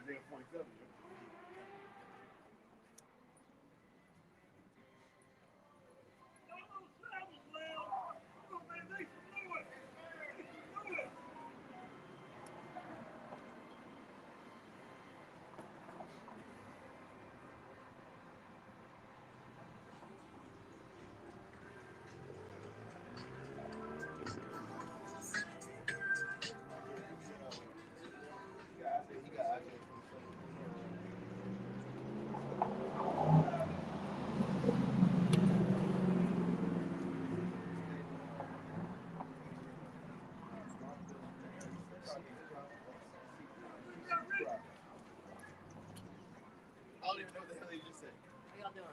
Isaiah 47. I don't even know what the hell he just said. How y'all doing?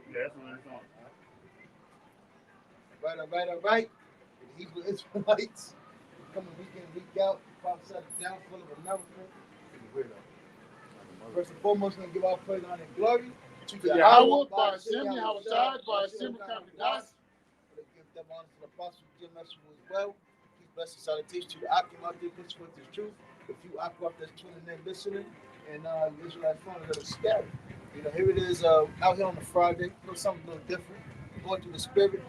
Yeah, that's what it's on. All right. The Hebrew Israelites coming week in, week out. Prophesy the downfall of America. First and foremost, we're going to give our praise, honor, and glory to Yahweh, by Hashem, Yahweh Shai, by Hashem, Kamadash. Give them honor to the apostle, Jim Messenger as well. Peace, blessings, salutation to the Akim out there, pushing forth this truth. A few Akim out there tuning in, listening, and the Israelite fun is a little scary. You know, here it is out here on a Friday. Something a little different. Going through the spirit,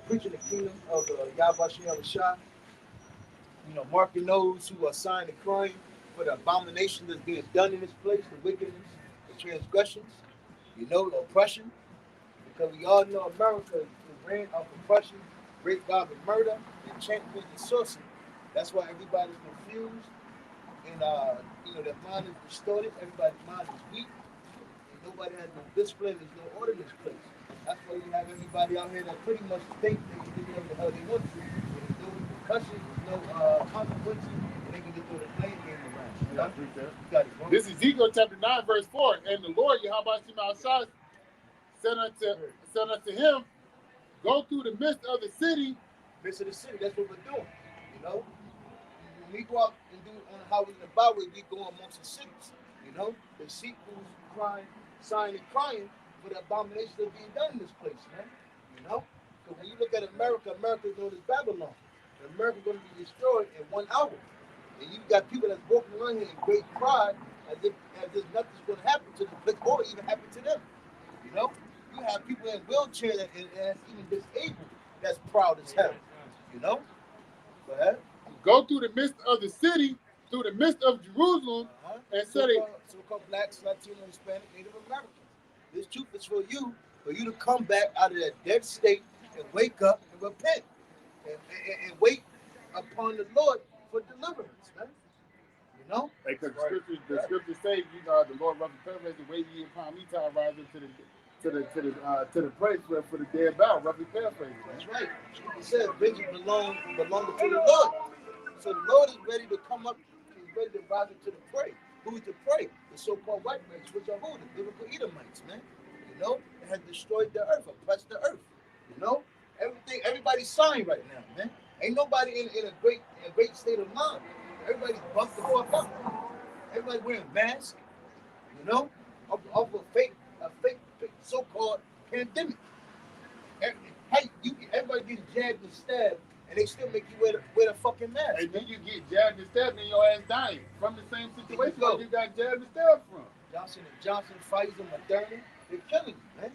preaching the kingdom of Yahweh Yahweh Shai. You know, marking those who are signed and crying for the abomination that's being done in this place, the wickedness, the transgressions, the oppression. Because we all know America is ran of oppression, rape, robbery, murder, enchantment, and sorcery. That's why everybody's confused and their mind is distorted. Everybody's mind is weak, and nobody has no discipline. There's no order in this place. That's why you have everybody out here that pretty much think they can do whatever the hell they want to. There's no repercussions, there's no consequences, and they can get through the blame game around. You know? This is Ezekiel chapter 9, verse 4. And the Lord, Yahweh Shai, said unto him, go through the midst of the city. Midst of the city, that's what we're doing. You know? When we go out and do on the highways and the byways, we go amongst the cities. You know? They see who's crying, sighing and crying for the abominations that are being done in this place, man. You know? Because when you look at America, America is known as Babylon. And America is going to be destroyed in 1 hour. And you got people that's walking around here in great pride as if nothing's going to happen to them, or even happen to them. You know? You have people in wheelchairs and even disabled that's proud as hell. You know? Go ahead. Go through the midst of the city, through the midst of Jerusalem, and so-called blacks, Latino, Hispanic, Native Americans. This truth is for you to come back out of that dead state and wake up and repent and wait upon the Lord for deliverance, man. You know? Because the scriptures say, the Lord rubbed the purpose and waited ye upon me till I rise up to the praise for the dead bow, roughly paraphrasing. That's right. It says vengeance belong to the Lord. So the Lord is ready to come up, he's ready to rise up to the prey. Who is the prey? The so-called white race, which are who? The biblical Edomites, man. You know, it has destroyed the earth, oppressed the earth. You know, everybody's sighing right now, man. Ain't nobody in a great state of mind. Everybody's bumped the fuck up. Everybody wearing masks, you know, of a fake so-called pandemic. Everybody getting jabbed and stabbed, and they still make you wear the fucking mask. And then you get jabbed and stabbed, and your ass dying from the same situation where you got jabbed and stabbed from. Johnson, Pfizer, Moderna, they're killing you, man.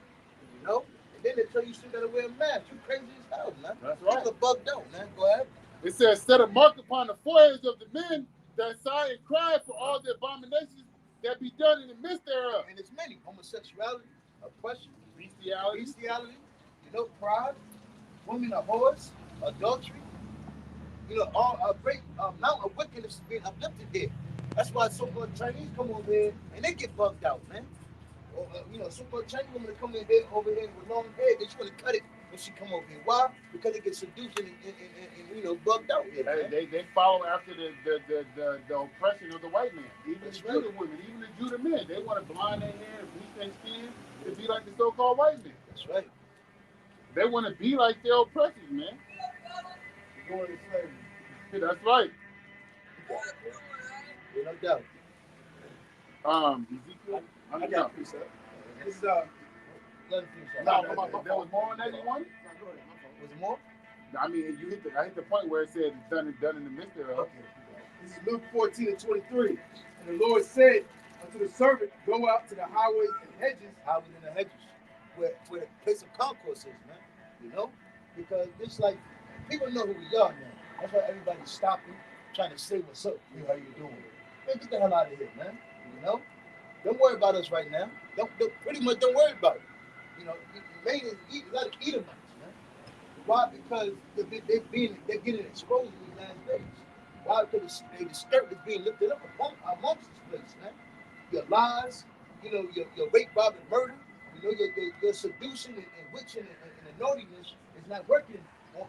You know? And then they tell you still gotta wear a mask. You crazy as hell, man. That's right. You're bugged out, man. Go ahead. It says, set a mark upon the foreheads of the men that sigh and cry for all the abominations that be done in the midst thereof. And it's many. Homosexuality, oppression, bestiality, you know, pride, women are whores, adultery. You know, all a great amount of wickedness is being uplifted here. That's why so-called Chinese come over here and they get bugged out, man. Or, so-called Chinese women come in here over here with long hair, they're just gonna cut it when she come over here. Why? Because they get seduced and bugged out here. They follow after the oppression of the white man. Even the Judah women, even the Judah men, they want to blind their hair and bleach their skin to be like the so-called white men. That's right. They want to be like their oppressors, man. Going to slavery. That's right. No doubt. Ezekiel, I got a piece of it. This is there was more on that you wanted? Was it more? I mean, I hit the point where it said it's done in the midst thereof. Okay. This is Luke 14:23. And the Lord said unto the servant, go out to the highways and hedges. Highways and the hedges, where the place of concourse is, man. You know, because it's like people know who we are now. That's why everybody's stopping, trying to say what's up. Hey, how you doing? Man, get the hell out of here, man. You know, don't worry about us right now. Don't pretty much don't worry about it. You know, mainly a lot of Edomites, man. Why? Because they're getting exposed in these last days. Why? Because the skirt is being lifted up amongst this place, man. Your lies, you know, your rape, robbery, murder, you know, your seduction and witching and the naughtiness is not working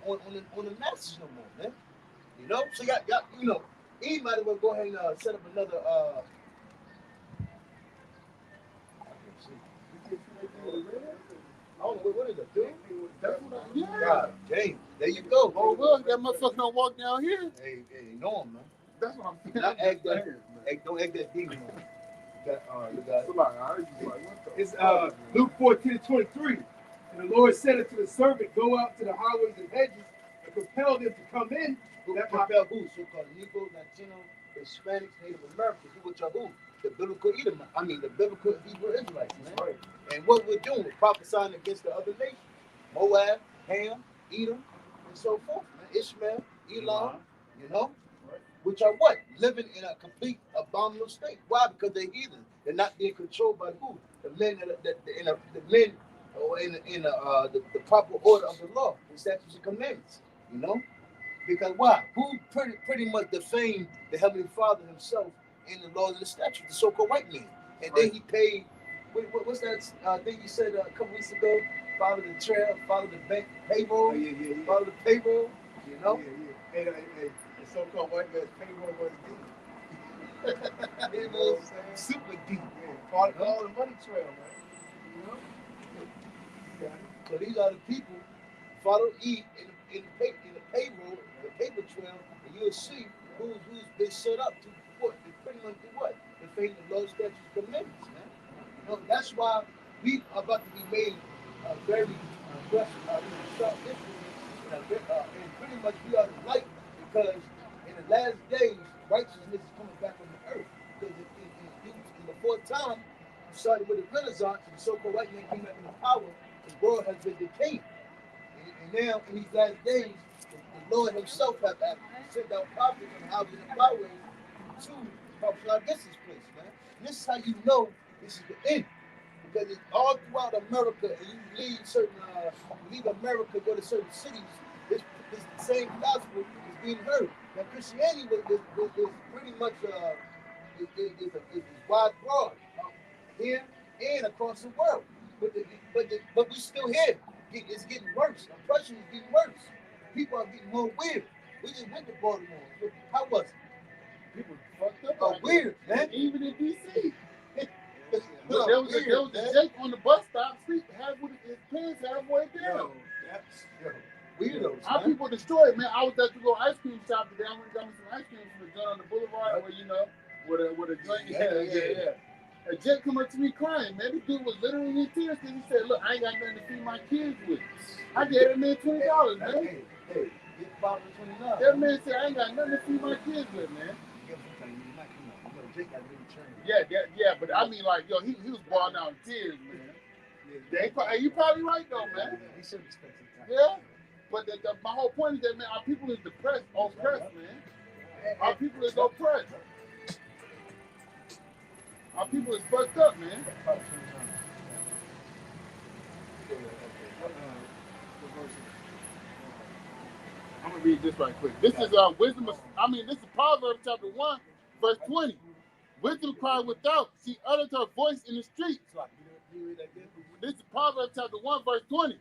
on the masses no more, man. You know, so y'all you know, he might as well go ahead and set up another. I don't know what is it, dude? Yeah. God, dang, there you go. Oh, look, that motherfucker don't walk down here. Hey, no, man. That's what I'm saying. Not act that. Don't act that demon. Look at It's Luke 14:23. And the Lord said unto the servant, go out to the highways and hedges and compel them to come in. that compel who? So-called Negro, Latino, Hispanics, Native Americans, which are who? The biblical Edomite. I mean, the biblical Hebrew Israelites, man. Right. And what we're doing, we're prophesying against the other nations. Moab, Ham, Edom, and so forth, man. Ishmael, Elam, you know? Right. Which are what? Living in a complete abominable state. Why? Because they're heathen. They're not being controlled by who? The men in the proper order of the law, the statutes and commandments. You know? Because why? Who pretty much defamed the Heavenly Father himself in the laws and the statutes, the so-called white man. And then he paid, what's that thing you said a couple weeks ago? Follow the trail, follow the bank payroll, follow the payroll, you know? Hey, the so-called white man's payroll was deep. It was super deep. Follow the money trail, man. You know? Yeah. So these are the people, follow E in the payroll, the paper trail, and you'll see who's been set up to what? To pretty much do what? To face the law, statutes, commandments, man. You know, that's why we are about to be made very aggressive, sharp instruments, and pretty much we are the light, because in the last days, righteousness is coming back on the earth. Because in the fourth time, started with the Renaissance, and the so-called white man came back into power, the world has been decaying. And now, in these last days, the Lord himself has sent out prophets and houses and byways to prophesy against this place, man. And this is how you know this is the end. Because it's all throughout America, and you leave America, go to certain cities, this same gospel is being heard. Now, Christianity is pretty much is wide broad here and across the world. But we still here. It's getting worse. Oppression is getting worse. People are getting more weird. We just went to Baltimore. How was it? People fucked up. Oh, weird, man. Even in D.C. There Well, was a Jake on the bus stop, sleep with his pants halfway down. Weirdos. Our people destroyed, man. I was at to go ice cream shop today. I went and got me some ice cream from the joint on the boulevard, where, you know, with a joint. Yeah. And Jake come up to me crying, man. This dude was literally in tears because he said, "Look, I ain't got nothing to feed my kids with." I gave that man $20, man. Hey, get $29. That man said, "I ain't got nothing to feed my kids with, man." Yeah, but I mean, like, yo, he was balling out in tears, man. You probably right though, man. He should expect some time. Yeah, but my whole point is that, man, our people is oppressed, man. Our people is oppressed. Our people is fucked up, man. I'm gonna read this right quick. This is this is Proverbs chapter 1, verse 20. Wisdom cried without, she uttered her voice in the streets. This is Proverbs chapter 1, verse 20.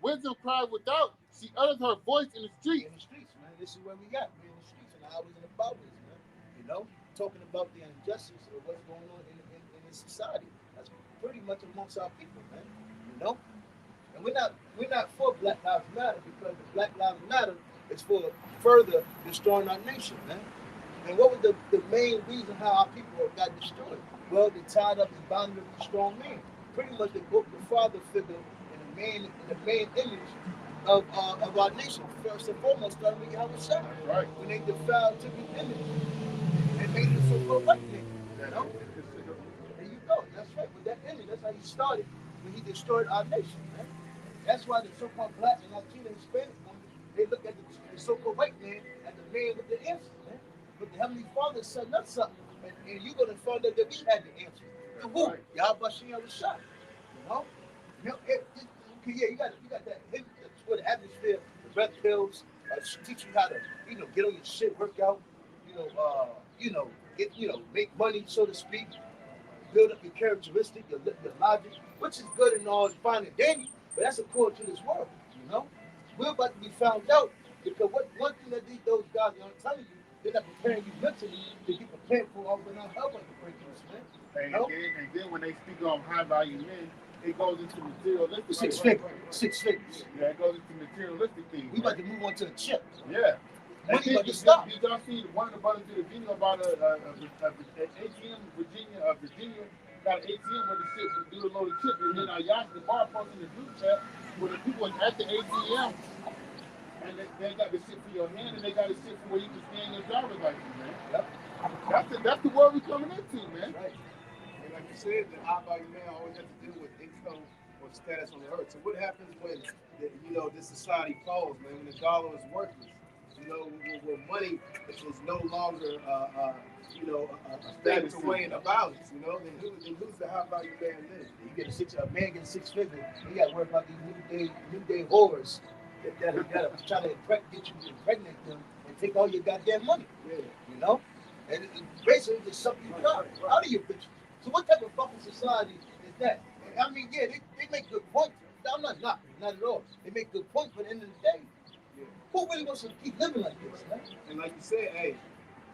Wisdom cried without, she uttered her voice in the streets. In the streets, man. This is where we got. We're in the streets and the highways and the byways, man. You know, talking about the injustice of what's going on in this society. That's pretty much amongst our people, man. You know? And we're not for Black Lives Matter, because the Black Lives Matter is for further destroying our nation, man. And what was the main reason how our people got destroyed? Well, they tied up and bound up with strong men. Pretty much they broke the father figure and the main image of our nation. First and foremost, starting with Yahweh Shah. Right. When they defiled, took his image, and made it a so-called white man. You know? There you go. That's right. With that image, that's how he started when he destroyed our nation, man. That's why the so-called black and Latino and Hispanic women, they look at the so-called white man as the man with the answers, man. But the Heavenly Father is setting up something, and you're going to find out that we had the answer. To who? Right. Yahweh Shem Shah. You know? Okay, yeah, you got that hit with the atmosphere, the breath pills, teach you how to, get on your shit, work out, get, make money, so to speak, build up your characteristic, your logic, which is good and all, fine and dandy, but that's according to this world, you know? We're about to be found out because one thing that those guys aren't telling you, they're not preparing you mentally to get prepared for all when I'm helping to break this, man. And then when they speak on high value men, it goes into materialistic. Six figures. Yeah, it goes into materialistic things. We about to move on to the chip. Yeah. Money about to stop. Did y'all see one of the brothers did a video about an ATM Virginia got an ATM where the shit would do the load of chip, and then y'all the bar posting the group chat where the people at the ATM and they got the shit for your hand and they got the shit for where you can scan your driver's license, man. Yep. That's the world we're coming into, man. Right. And like you said, the high value man always has to deal with income or status on the earth. So what happens when this society falls, man? When the dollar is worthless, when money is no longer a thing to weigh in the balance, then who's the high value man then? You get a man gets 6 figures, you got to worry about these new day whores that try to get you to impregnate them and take all your goddamn money. Yeah. And basically just suck you out of your bitches. So what type of fucking society is that? I mean, yeah, they make good points. I'm not at all. They make good points, but at the end of the day, who really wants to keep living like this, man? And like you said, hey,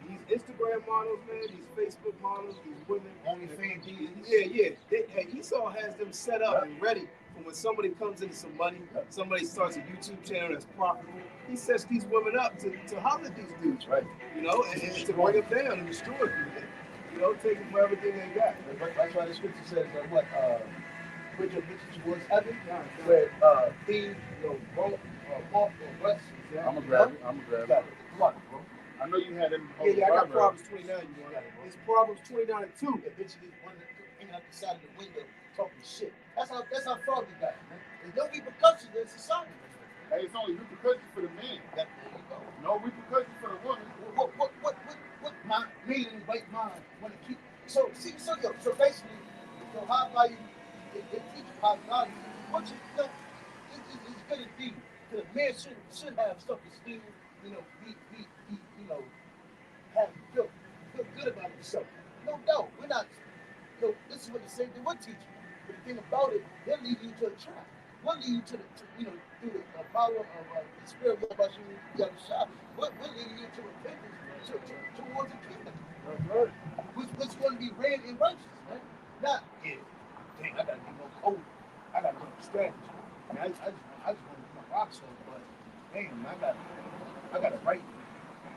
these Instagram models, man, these Facebook models, these women, OnlyFans, yeah. Esau has them set up and ready for when somebody comes into some money, somebody starts a YouTube channel that's profitable. He sets these women up to holler at these dudes, right? And to bring them down and destroy them. Take them for everything they got. That's why the scripture says bridge of bitches towards heaven, where thieves, walk or rest. I'm gonna grab it. Come on, bro. I know you had them. Yeah, I got Proverbs 29. It's Proverbs 29 and 2. Yeah, bitches hanging out the side of the window talking shit. That's how far we got, man. There's no repercussions in society. Hey, it's only repercussions for the man. There you go. No repercussions for the woman. What my me and white mind want to keep? So basically, how value they teach how value. What it's gonna be. The man should have self-esteem, feel good about himself. No doubt, we're not. This is what the same thing we're teaching. But the thing about it, they'll lead you to a trap. We'll lead you to through the power of the spirit of Yahweh. We're leading you to repentance, towards the kingdom. Which going to be ran in righteousness, right? Not, dang, I gotta be more cold. I gotta learn strategy. I just want to be my rock star, but damn, I gotta write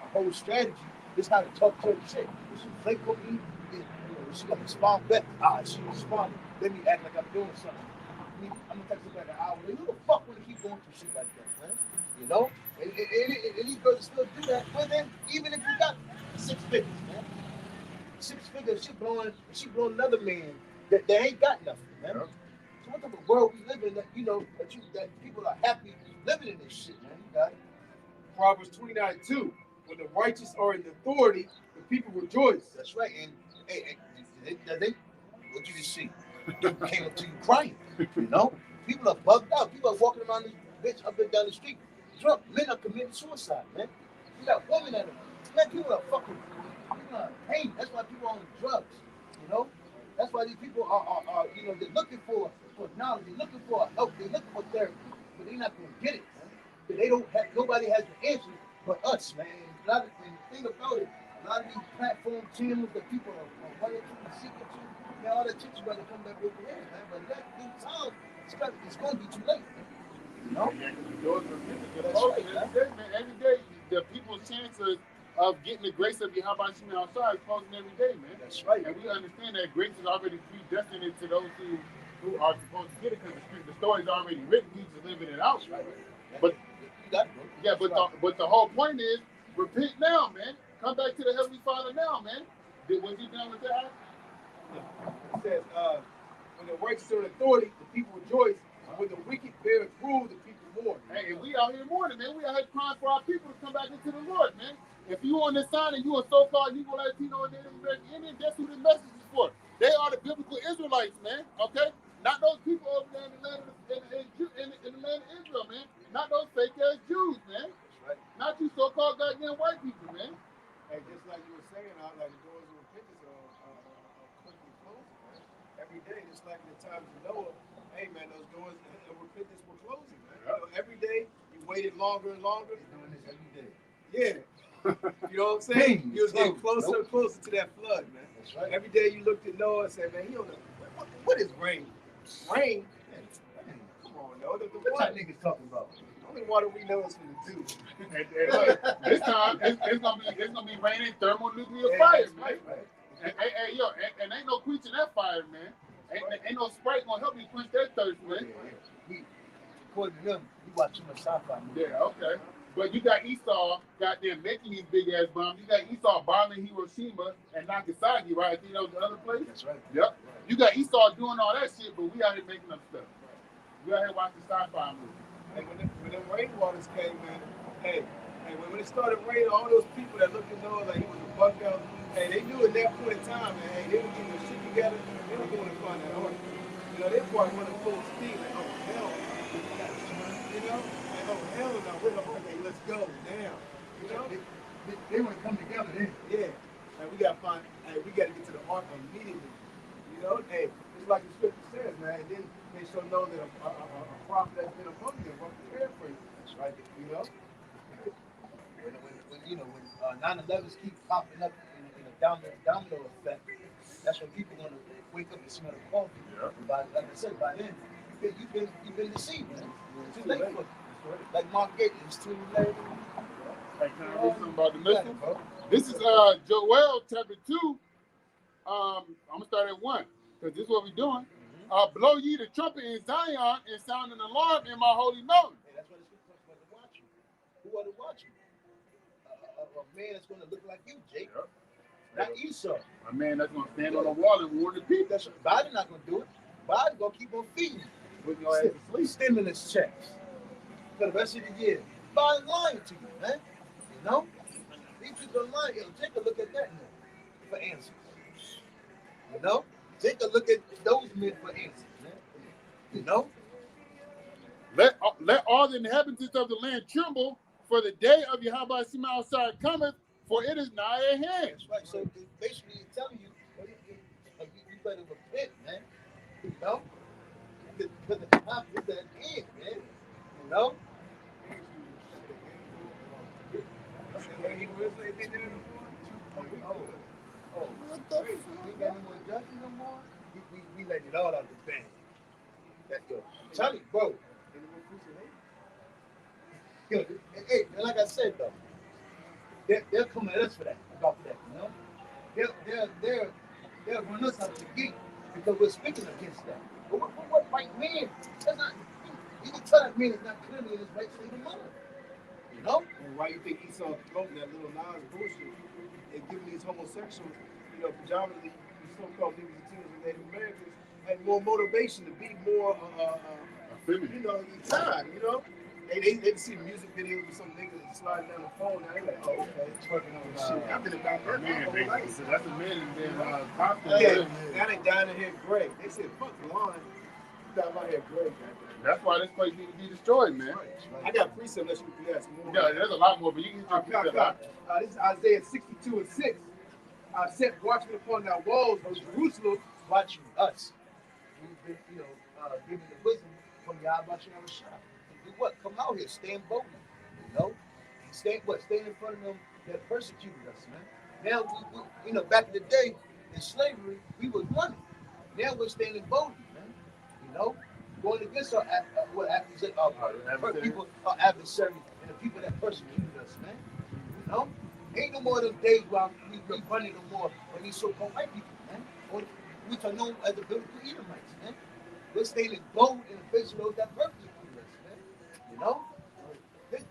a whole strategy. This how to talk to her shit. She play cookie, she gonna respond back. She responded. Let me act like I'm doing something. I'm gonna text her back an hour. Who the fuck wanna keep going through shit like that, man? And these girls still do that with him, even if you got 6 figures, man. 6 figures, she blowing another man that ain't got nothing, man. Yeah. So what type of world we live in that that people are happy living in this shit, man? You got it. Proverbs 29:2. When the righteous are in authority, the people rejoice. That's right. And what you just see? They came up to you crying. People are bugged out. People are walking around this bitch up and down the street drunk. Men are committing suicide, man. You got women at them. Man, people are pain. That's why people are on drugs. That's why these people are they're looking for knowledge. They're looking for help. They're looking for therapy, but they're not gonna get it, man. But they don't have. Nobody has the answer but us, man. And the thing about it, a lot of these platform channels that people are running to and seeking to, man, all that shit's about to come back over there, man. But that new time, it's gonna be too late, man. That's right, man. Every day, the people's chances of getting the grace of Yahweh Shemel outside is closing every day, man. That's right. And we understand that grace is already predestined to those who are supposed to get it because the story's already written. We just living it out, right? But you got it, bro. yeah, but the whole point is repent now, man. Come back to the Heavenly Father now, man. Was he done with that? It says, when the righteous are in authority, the people rejoice. When the wicked bear rule, the people mourn. Hey, and we out here mourning, man. We out here crying for our people to come back into the Lord, man. If you on this sign and you a so-called Negro, Latino, and Native American Indian, guess who the message is for? They are the biblical Israelites, man. Okay, not those people over there in the land of in the land of Israel, man. Not those fake ass Jews, man. That's right. Not you so-called goddamn white people, man. Hey, just like you were saying, like the doors of repentance are quickly closing, man. Every day, just like in the times of Noah, hey, man, those doors of repentance were closing, man. You know, every day, you waited longer and longer. They're doing this every day. Yeah. You know what I'm saying? You was getting closer and closer to that flood, man. That's right. Every day you looked at Noah and said, man, he don't know. What is rain? Rain? Come on, Noah. The What water, that niggas talking about? the only water we know is from the dew. And this time it's gonna be raining thermonuclear Yeah, fire, that's man. right. Hey, yo, and ain't no quenching that fire, man. Ain't no Sprite gonna help you quench that thirst, man. According to them, you watch too much sci-fi movies. Yeah, okay. But you got Esau goddamn making these big ass bombs. You got Esau bombing Hiroshima and Nagasaki, right? I think that was the other place. That's right. Yep. You got Esau doing all that shit, but we out here making up stuff. We out here watching sci-fi movies. Hey, when them rainwaters came, man, hey, when it started raining, all those people that looked at Noah like he was a bug out, hey, they knew at that point in time, man, hey, they were getting their shit together, they were going to find that order. You know, they probably running full speed, like, oh, hell, you know, like, oh, hell no, we're like, okay, let's go now, you know? They want to come together then. Yeah, and we got to find, hey, we got to get to the ark immediately, you know? Hey, it's like the scripture says, man, and then they shall know that a prophet has been among them, what prepared for you. That's right. You know? When 9/11s keep popping up in a domino effect, that's when people gonna wake up and smell the coffee. Yeah. And like I said, by then you've been deceived, man. It's too late for you. Like Mark Gates, it's too late. Hey, can I read something about the missile? Bro. This is Joel chapter 2. I'm gonna start at 1 because this is what we're doing. Blow ye the trumpet in Zion and sound an alarm in my holy mountain. Hey, that's what it's going to watch you. Who are to watch you? A man that's going to look like you, Jake. Yep. Not Esau. A man that's gonna stand on the wall and warn the people. That's Biden not going to do it. Biden going to keep on feeding you. Putting your ass to sleep. Stimulus checks for the rest of the year. Biden lying to you, man. You know? These people are lying. Yo, take a look at that man for answers. You know? Take a look at those men for answers, man. You know? Let all the inhabitants of the land tremble, for the day of Yahweh Shema outside cometh, for it is nigh at hand. That's right. So basically, it's telling you, you better repent, man. You know? Because the time is at hand, man. You know? Oh, what the fuck? We ain't got no more judging no more. We letting it all out the bag. Let's go. Tell you, bro. Yo, hey, like I said though, they'll come at us for that, about that, you know? They'll run us out the gate because we're speaking against that. But what right man? That's not. You can tell that man is not clearly in his right state of mind. You know? And why you think Esau promoting that little Nas bullshit and giving these homosexuals, you know, predominantly these so-called niggas and teens and Native Americans, had more motivation to be more, you know, time, you know? They see music videos with some niggas sliding down the phone. Now they like, oh, okay, it's working on shit. I've been about that my whole life. So that's a man and then Yeah, now they down in here Greg. They said, fuck the line. Down out here Greg. That's why this place needs to be destroyed, man. I got precept unless you can ask more. Yeah, there's a lot more, but you can get your precept. This is Isaiah 62:6. I set watchmen upon thy walls of Jerusalem. Watching us. We've been, you know, giving the wisdom from Yahweh Shah. Do what? Come out here, stand boldly. You know? Stand in front of them that persecuted us, man. Now, we you know, back in the day, in slavery, we was running. Now we're standing boldly, man. You know? Going against our people, our adversaries, and the people that persecuted us, man. You know? Ain't no more of them days where we running no more when these so-called white people, man. Or which are known as the biblical Edomites, man. We're standing bold in the face of those that persecuted us, man. You know?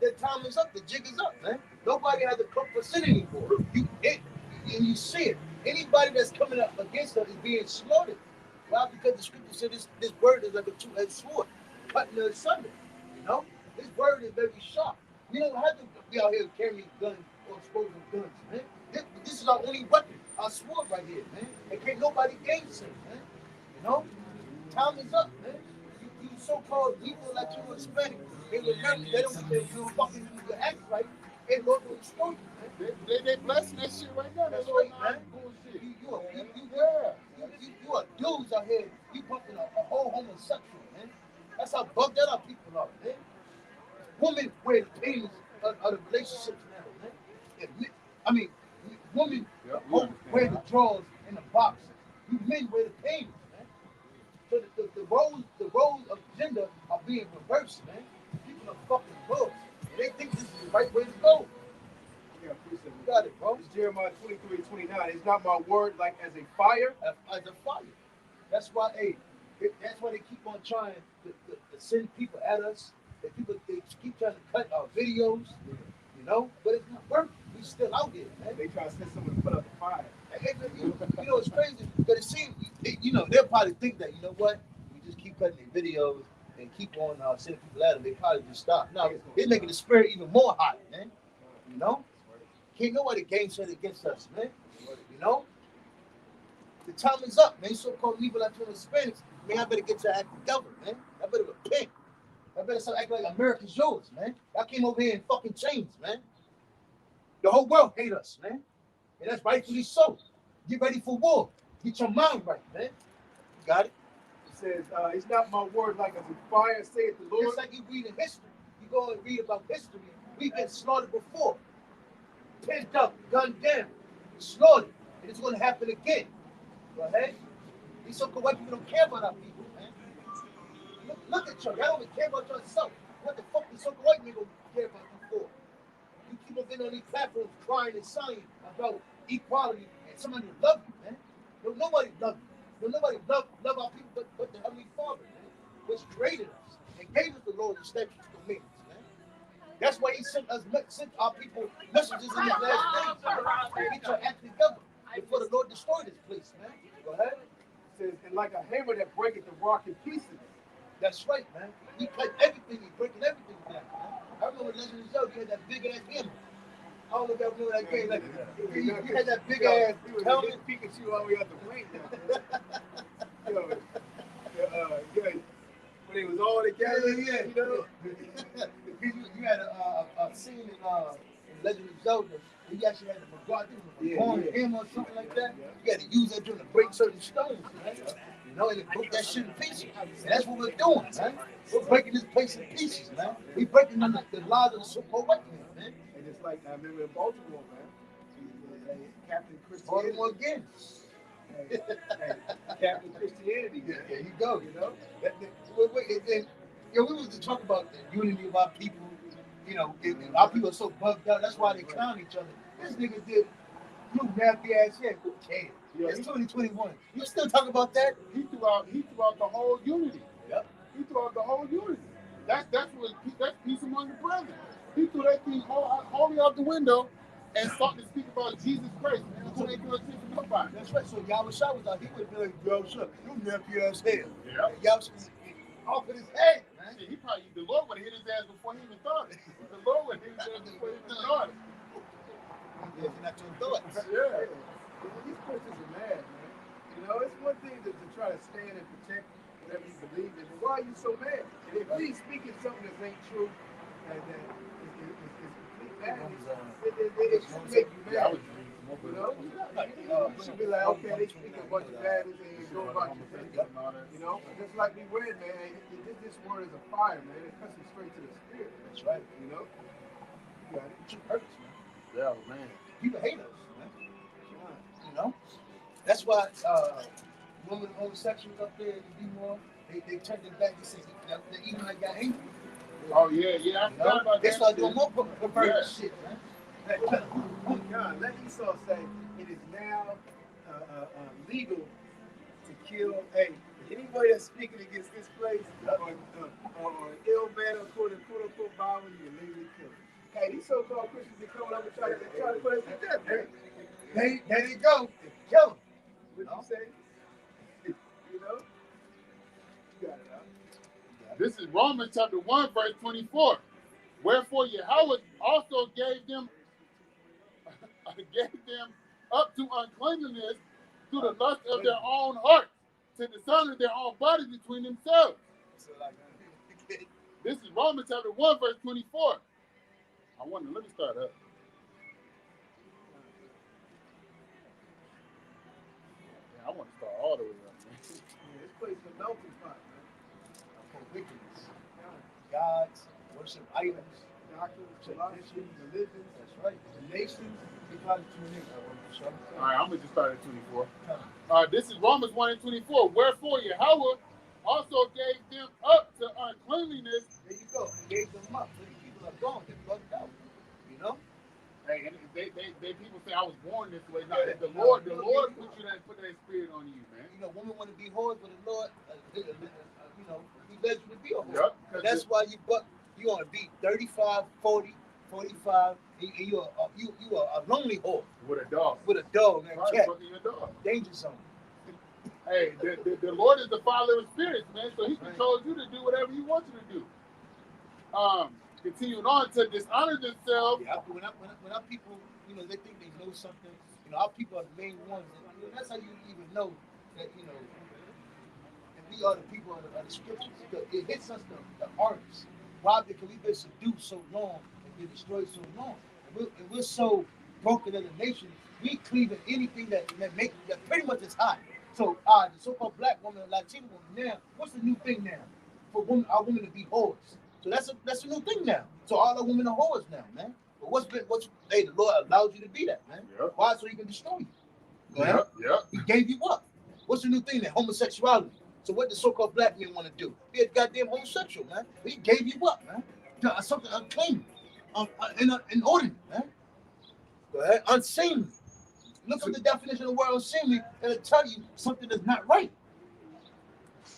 The time is up. The jig is up, man. Nobody has a comfort anymore. And you see it. Anybody that's coming up against us is being slaughtered. Why? Because the scripture said this word is like a two-edged sword, cutting us asunder. You know, this word is very sharp. We don't have to be out here carrying guns or exposing guns, man. This is our only weapon, our sword right here, man. And can't nobody gainsay, man. You know, time is up, man. You so-called people like you Hispanic, they don't fucking use the act right. They go to the store, man. They blessing that shit right now. That's That's right, right, man. bullshit. You are dudes out here. You pumping a whole homosexual, man. That's how bugged out our people are, man. Women wear the penis of the relationships now, man. I mean, women wear the drawers and the boxes. You men wear the penis, man. So the roles of gender are being reversed, man. People are fucking bugs. They think this is the right way to go. Yeah, appreciate it. You got it, bro. It's Jeremiah 23:29. It's not my word like as a fire. As a fire. That's why, that's why they keep on trying to send people at us. They keep trying to cut our videos, you know, but it's not working. We still out here, man. They try to send someone to put out the fire. You know, it's crazy because it seems, you know, they'll probably think that, you know what, we just keep cutting their videos and keep on sending people at them. They probably just stop. No, it's making the spirit even more hot, man. You know, can't nobody gainsay against us, man. You know, the time is up, man. So-called people like Hispanics, man, I better get to act together, man. I better repent. I better start acting like America's yours, man. I came over here in fucking chains, man. The whole world hate us, man. And that's rightfully so. Get ready for war. Get your mind right, man. You got it? It says, it's not my word like as a fire, saith the Lord. It's like you read in history. You go and read about history. We've been slaughtered before. Pent up, gunned down, slaughtered. And it's going to happen again. Go ahead. These so-called white people don't care about our people, man. Look at you. Y'all don't even care about yourself. What the fuck is so-called white people care about you for? You keep on getting on these platforms crying and sighing about equality and somebody love you, man. No, nobody love you. No, nobody love our people but the Heavenly Father, man, which created us and gave us the laws and statutes and dominions, man. That's why he sent our people messages in his last days. Get your act together before the Lord destroy this place, man. Go ahead. It says, and like a hammer that breaketh the rock in pieces. That's right, man. He cut everything. He breaking everything down, man. I remember Legend of Zelda, you had that big ass hammer. I don't know if y'all remember that game. Like, you had that big ass helmet. Pikachu all the way out the ring now. When it was all together, Yeah. you know. You had a scene in Legend of Zelda. You actually had a hammer or something like that. You had to use that to break certain stones, man. You know, and it broke that shit in pieces. And that's what we're doing, man. We're breaking this place in pieces, man. We're breaking the lives of the so-called white man, man. And it's like, I remember in Baltimore, man, Captain Baltimore Christianity. again. Captain Christianity. Yeah, there you go, you know. We was just talking about the unity of our people. You know, our people are so bugged out. That's why they clown each other. This nigga did blue nappy ass shit. Who cares? Yeah, It's 2021. You still talking about that? He threw out the whole unity. Yep. He threw out the whole unity. That's peace among the brethren. He threw that thing wholly out the window and started to speak about Jesus Christ. Who ain't doing attention to nobody. That's right. So Yahweh Shah was out. He would be like, yo, shut you nappy ass head. Yeah. Yahweh Shah off of his head, man. Shit, the Lord would have hit his ass before he even thought it. The Lord would have hit his ass before he even thought it. Yeah, you're not your thoughts. Yeah. These Christians are mad, man. You know, it's one thing to try to stand and protect whatever you believe in. And why are you so mad? And if he's speaking something that ain't true, and that is complete madness, it should make you mad. You know? You should be like, okay, they speak a bunch of madness and go about your thing. You know? Just like we read, man, this word is a fire, man. It cuts you straight to the spirit. That's right. You know? You got it. It hurts, man. Yeah, man. People hate us, man. You know? That's why women homosexuals up there in D-More, they turned it back and said the Edomite got angry. Oh, yeah. I forgot about They that. started doing more perverted shit, man. God, let Esau say it is now legal to to kill. Hey, anybody that's speaking against this place or ill man or quote unquote Bible, you can legally kill him. Hey, these so-called Christians are coming up and trying to put us to death, man. There you go. Kill him. What you say? You know? You got it out. This is Romans chapter 1, verse 24. Wherefore Yahweh also gave them up to uncleanness through the lust of their own heart, to dishonor their own bodies between themselves. This is Romans chapter 1, verse 24. Let me start up. Yeah, I want to start all the way up, man. Yeah, this place is a melting pot, man. For wickedness. Gods, worship idols, Doctrines, traditions, religions. That's right. The nations, they probably tune in. All right, I'm going to just start at 24. This is Romans 1 and 24. Wherefore Yahweh also gave them up to uncleanliness. There you go. He gave them up. So these people are gone. They're bugged out. You know? Hey, and they people say I was born this way. No, the Lord put that spirit on you, man. You know, women want to be whores, but the Lord, you know, He led you to be a whore. Yep, And that's why you want to be 35, 40, 45, and you are a lonely whore. With a dog. With a dog and a cat. Your dog. Danger zone. Hey, the Lord is the Father of spirits, man, so He controls you to do whatever He wants you to do. Continuing on to dishonor themselves. Yeah, when our people, you know, they think they know something. You know, our people are the main ones. And, you know, that's how you even know that, you know, that we are the people of the scriptures. It hits us the hardest. Why? Because we've been seduced so long and been destroyed so long. And we're so broken as a nation. We cleave in anything that pretty much is hot. So the so-called black woman, Latina woman, now, what's the new thing now? For our women to be whores. So that's a new thing now. So all the women are whores now, man. But the Lord allows you to be that, man. Yep. Why? So He can destroy you. Yep. He gave you up. What's the new thing now? Homosexuality. So what the so-called black men want to do? Be a goddamn homosexual, man. He gave you up, man. Something unclean, inordinate, man. Go ahead. Unseemly. Look at the definition of the word unseemly, and it'll tell you something that's not right.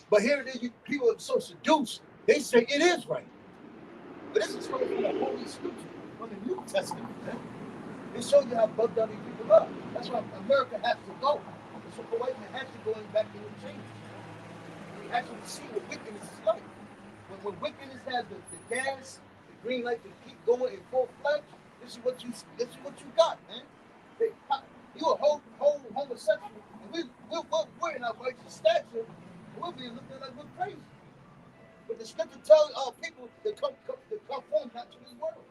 But here it is, people are so seduced, they say it is right. But this is from the Holy Scripture, from the New Testament, man. It shows you how bugged out these people are. That's why America has to go. So the white man has to go back in the change. We actually see what wickedness is like. When wickedness has the gas, the green light to keep going in full fledged, this is what you got, man. You a whole homosexual, and we're in our righteous stature, and we're being looked at like we're crazy. But the scripture tells people to conform not to this world.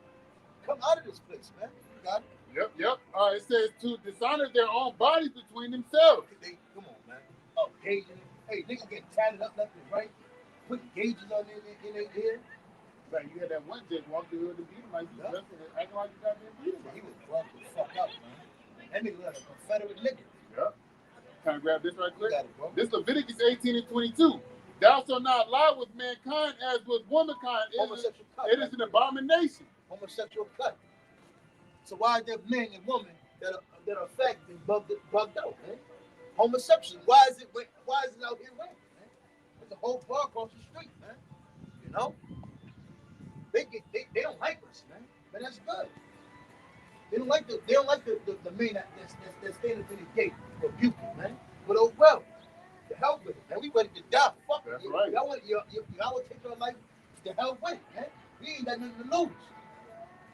Come out of this place, man. God. Yep. It says to dishonor their own bodies between themselves. Come on, man. Oh, gauges. Hey, niggas getting tatted up left and right, putting gauges on in their ear. Right, you had that one chick walk through with the beat like you acting like you got that beat. He was drunk the fuck up, man. That nigga was a Confederate nigga. Yep. Can I grab this right quick? Got it, bro. This Leviticus 18 and 22. Thou shalt not lie with mankind as with womankind. It is an abomination. Homosexual cut. So why are there men and women that are affected and bugged out, man? Homosexual. Why is it out here raining, man? There's a whole bar across the street, man. You know? They don't like us, man. But that's good. They don't like the men that's standing in the gate rebuking, man. But oh well. The hell with it, man. We ready to die. Fuck it. That's right. Y'all want to take our life? The hell with it, man. We ain't got nothing to lose.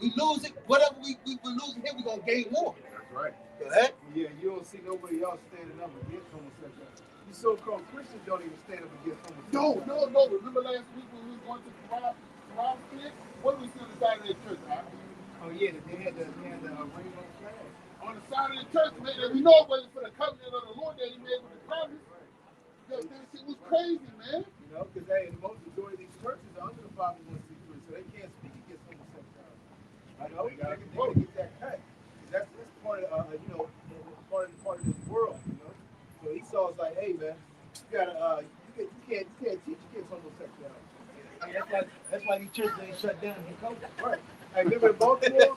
We lose it, whatever we lose it here, we gonna gain more. That's right. Go ahead. Yeah, you don't see nobody else standing up against homosexuality. These so-called Christians don't even stand up against homosexuality. No. Remember last week when we were going to Toronto Clinic? What did we see on the side of that church, huh? Oh yeah, they had the rainbow flag. On the side of the church, man, and we know it wasn't for the covenant of the Lord that He made with the promise. That shit was crazy, man. You know, because the most majority of these churches are under the 501c3, so they can't speak against homosexuality. I know they gotta get that cut. That's part of part of this world, you know. So Esau's like, hey man, you can't teach against homosexuality. That's why these churches ain't shut down in COVID. Right. Hey, remember in Baltimore?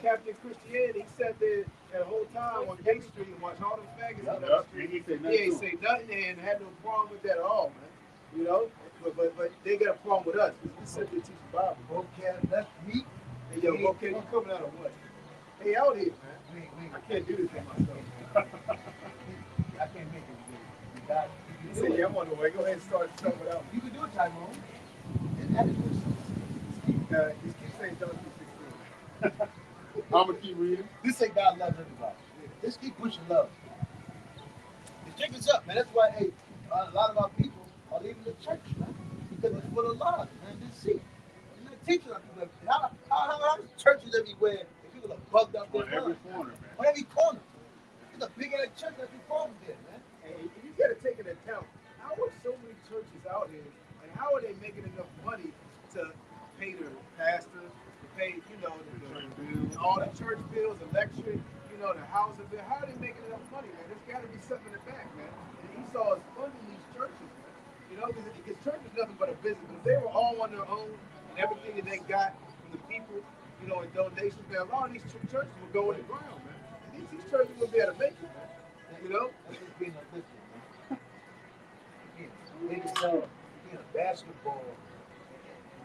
Captain Christianity, he sat there the whole time on Gate Street and watched all the faggots on the street. He ain't say nothing and had no problem with that at all, man. You know? But they got a problem with us because we sit there teaching the Bible. Okay, that's me. Hey, yo, okay, you coming out of what? Hey, out here, man. I can't do this for myself. I can't make it. You got it. He said, yeah, I'm on the way. Go ahead and start something without me. You can do it, Tyrone. And that is what Just keep saying John 3:16. I'm gonna keep reading. this ain't God loves everybody. Let's keep pushing love. The jig is up, man. That's why, hey, a lot of our people are leaving the church, man, because it's full of lies, man. Deceit. You're not teaching our people. How churches everywhere, and people are bugged out there. On every corner, man. On every corner. There's a big ass church that's involved there, man. And you got to take into account, how are so many churches out here, and how are they making enough money to pay their pastors, to pay, all the church bills, electric, the housing bill? How are they making enough money, man? There's got to be something in the back, man. And Esau is funding these churches, man. Because church is nothing but a business. But if they were all on their own, and everything that they got from the people, in donations, man, a lot of these churches would go in the ground, man. And these churches would be able to make it, man. That's just being a business, man. Being a basketball,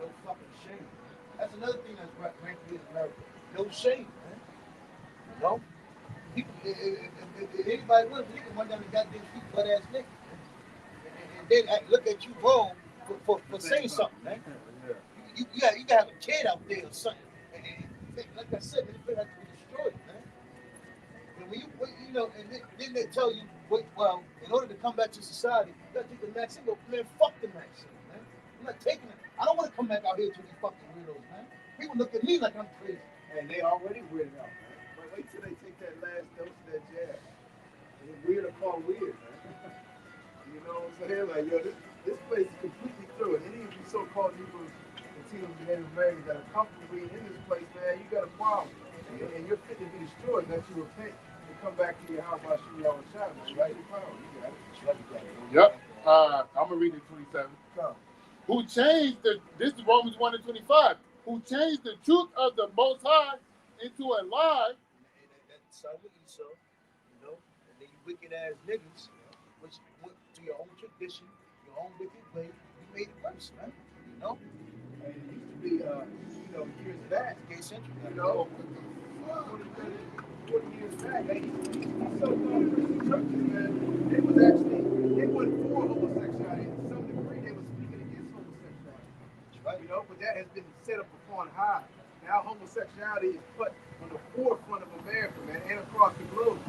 no fucking shame. That's another thing that's rampant in America. No shame, man. People, if anybody wins, they can run down the goddamn feet butt ass nigga. And then look at you wrong for saying something, man. You gotta have a kid out there or something. And like I said, this place has to be destroyed, man. And when and then they tell you, well, in order to come back to society, you gotta take the vaccine. Go, man, fuck the vaccine, man. I'm not taking it. I don't want to come back out here to these fucking weirdos, man. People look at me like I'm crazy. And they already weirded out, man. But wait till they take that last dose of that jab. And it's weird upon weird, man. You know what I'm saying? Like, yo, this place is completely through. And any of you so-called Negroes and Native Americans that are comfortable being in this place, man, you got a problem. And you're fit to be destroyed unless you repent and come back to your house while shooting y'all in China. Right? Yep. I'm gonna read it 27. Who changed this is Romans 1 and 25. Who changed the truth of the Most High into a lie. That's what Esau, and then you wicked ass niggas, which went to your own tradition, your own wicked way, you made it worse, man. And it used to be, years back, gay century, 40 years back, these so-called Christian churches, man, they wasn't for homosexuality. To some degree, they were speaking against homosexuality. Right. But that has been set up upon high. Now homosexuality is put on the forefront of America, man, and across the globe.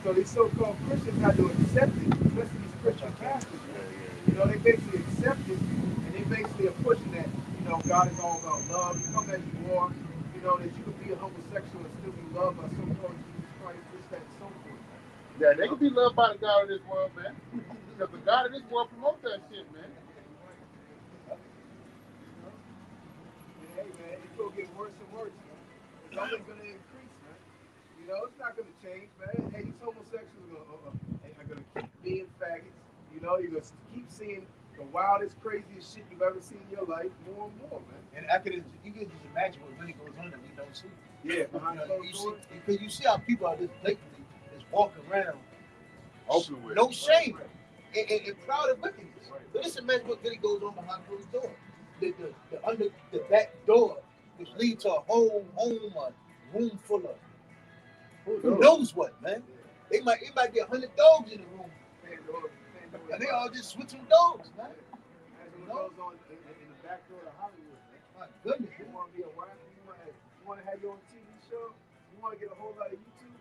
So these so-called Christians have to accept it, especially these Christian pastors. They basically accept it, and they basically are pushing that, God is all about love. You come as you are, that you can be a homosexual and still be loved by so-called Jesus Christ, this, that, and so forth. Yeah, they can be loved by the God of this world, man. Because the God of this world promotes that shit, man. Hey, man, it's going to get worse and worse, man. It's only going to increase, man. It's not going to change, man. Hey, these homosexuals are going to keep being faggots. You're going to keep seeing the wildest, craziest shit you've ever seen in your life, more and more, man. And you can just imagine what really goes on that we don't see. Yeah, behind because you see how people are just blatantly just walking around, open with no shame, and proud of wickedness. But just imagine what really goes on behind closed doors. The back door, which leads to a whole home, a room full of who knows what, man. It might get 100 dogs in the room. And they all just switching dogs, man. That's what goes on in the back door of Hollywood, man. My goodness. You want to be a wife, you want to have your own TV show, you want to get a whole lot of YouTube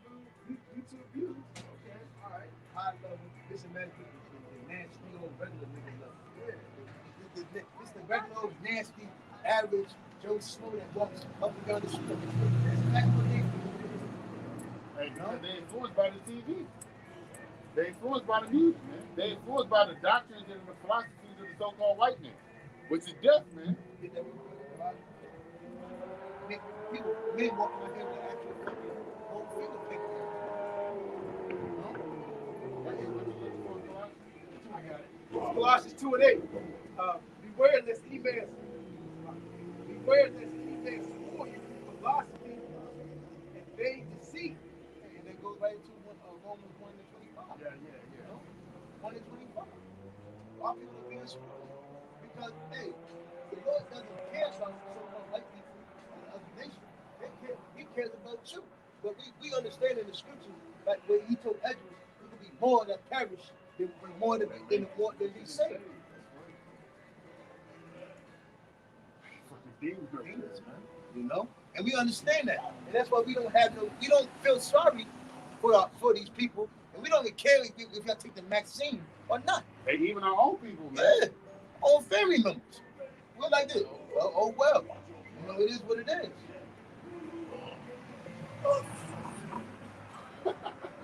views. Okay, all right. I love it. This American the nasty old regular nigga love. Yeah. This the regular old nasty, average Joe Snow that walks up and down the street. That's what they do. Hey, they influenced by the TV. They influenced by the music, man. They influenced by the doctrines and the philosophies of the so-called white man, which is death, man. People, men walking around here with actual fucking whole finger pictures. I got it. Colossians 2:8. Beware lest he may 2024. Our people are being screwed. Because, hey, the Lord doesn't care about so-called white people and other nations. He cares about you. But we understand in the scriptures, like when he told Ezra, it will be more that perish than more than be saved. Demons, man. You know? And we understand that. And that's why we don't feel sorry for these people. And we don't even care if you take the vaccine or not. And even our own people, man. Yeah. Own family members. We're like this. Oh well. You know, it is what it is.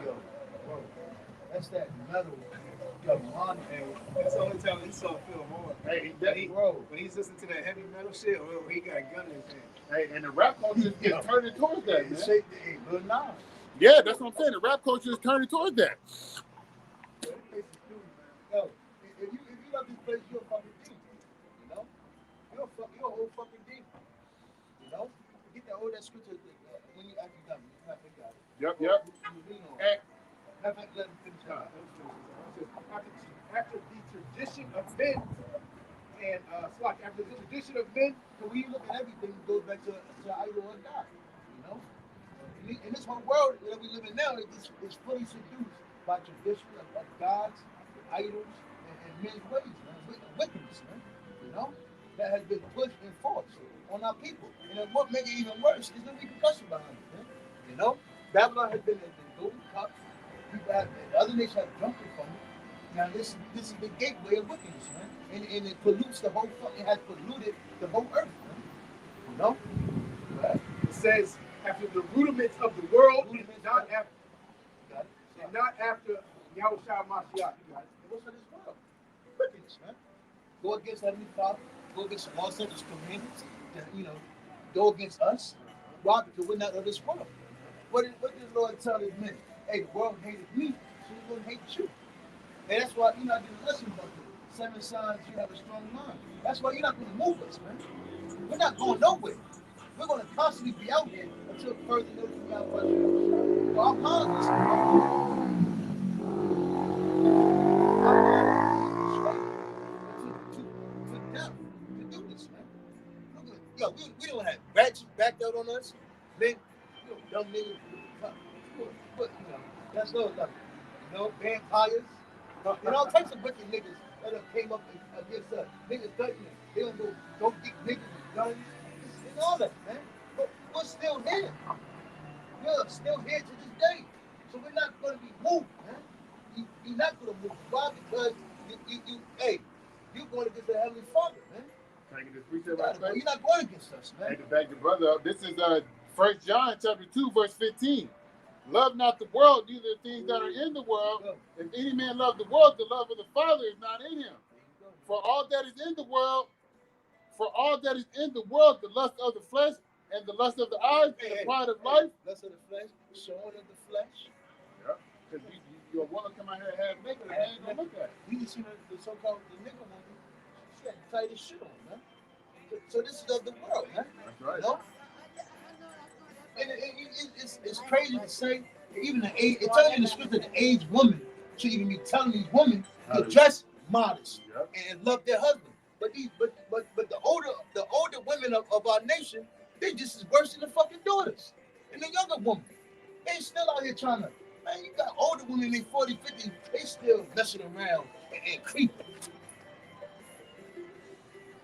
Yo, bro, that's that metal. Yo, man, That's the only time he saw Phil Moore. Hey, when he's listening to that heavy metal shit, or he got a gun in his hand. hey, and the rap culture is turning towards that, man. Hey, Lil Nas. Yeah, that's what I'm saying. The rap culture is turning towards that. Yo, if you love this place, you're a fucking demon. You know? You're a whole fucking demon. You know? Get that scripture when you actually done. You have to got it. Yep. Hey, let him finish up. After the tradition of men, and after the tradition of men, So when you look at everything, it goes back to idol or God. You know? In this whole world that we live in now, it's fully seduced by tradition of gods, idols, and men's ways, man. Wickedness, man. You know? That has been pushed and forced on our people. And then what makes it even worse is the repercussion behind it, man. You know? Babylon has been in the golden cup. The other nations have drunk it from it. Now this is the gateway of wickedness, man. And it pollutes the whole it has polluted the whole earth, man. You know? Right? it says, after the rudiments of the world, not after Yahushua Mashiach. You got it. What's in this world? Wickedness, man. Go against Heavenly Father. Go against all such commandments. Go against us. Why? Because we're not of this world. What did the Lord tell his men? Hey, the world hated me, so it's going to hate you. And that's why you're not going to listen about the 7 signs you have a strong mind. That's why you're not going to move us, man. We're not going nowhere. We're going to constantly be out here until further notice we have questions. Well, our apologies. To death to do this, man. Yo, we don't have rats backed out on us. Men, dumb niggas. But, that's no nothing. Vampires. And all types of wicked niggas that have came up against us. Niggas threatening. They don't get niggas with guns. And all that, man. But we're still here. We're still here to this day. So we're not going to be moved, man. You're not going to move. Why? Because you're going against the Heavenly Father, man. Can I get this precept right quick? You're not going against us, man. Hey, to back your brother up, this is 1 John chapter 2, verse 15. Love not the world, neither the things that are in the world. If any man love the world, the love of the Father is not in him. For all that is in the world, the lust of the flesh, and the lust of the eyes, and the pride of life. Lust of the flesh, showing of the flesh. Yeah. Because you want to come out here half naked, and they ain't going to look at it. You can see the so-called nigga woman. She had the tightest shit on, man. So this is of the world, man. That's right. You know? And it's crazy to say, even the age, it tells you in the scripture that the aged woman should even be telling these women to dress modest and love their husband. But the older women of our nation, they just as worse than the fucking daughters. And the younger women, they still out here trying to, man, you got older women in 40, 50, they still messing around and creeping.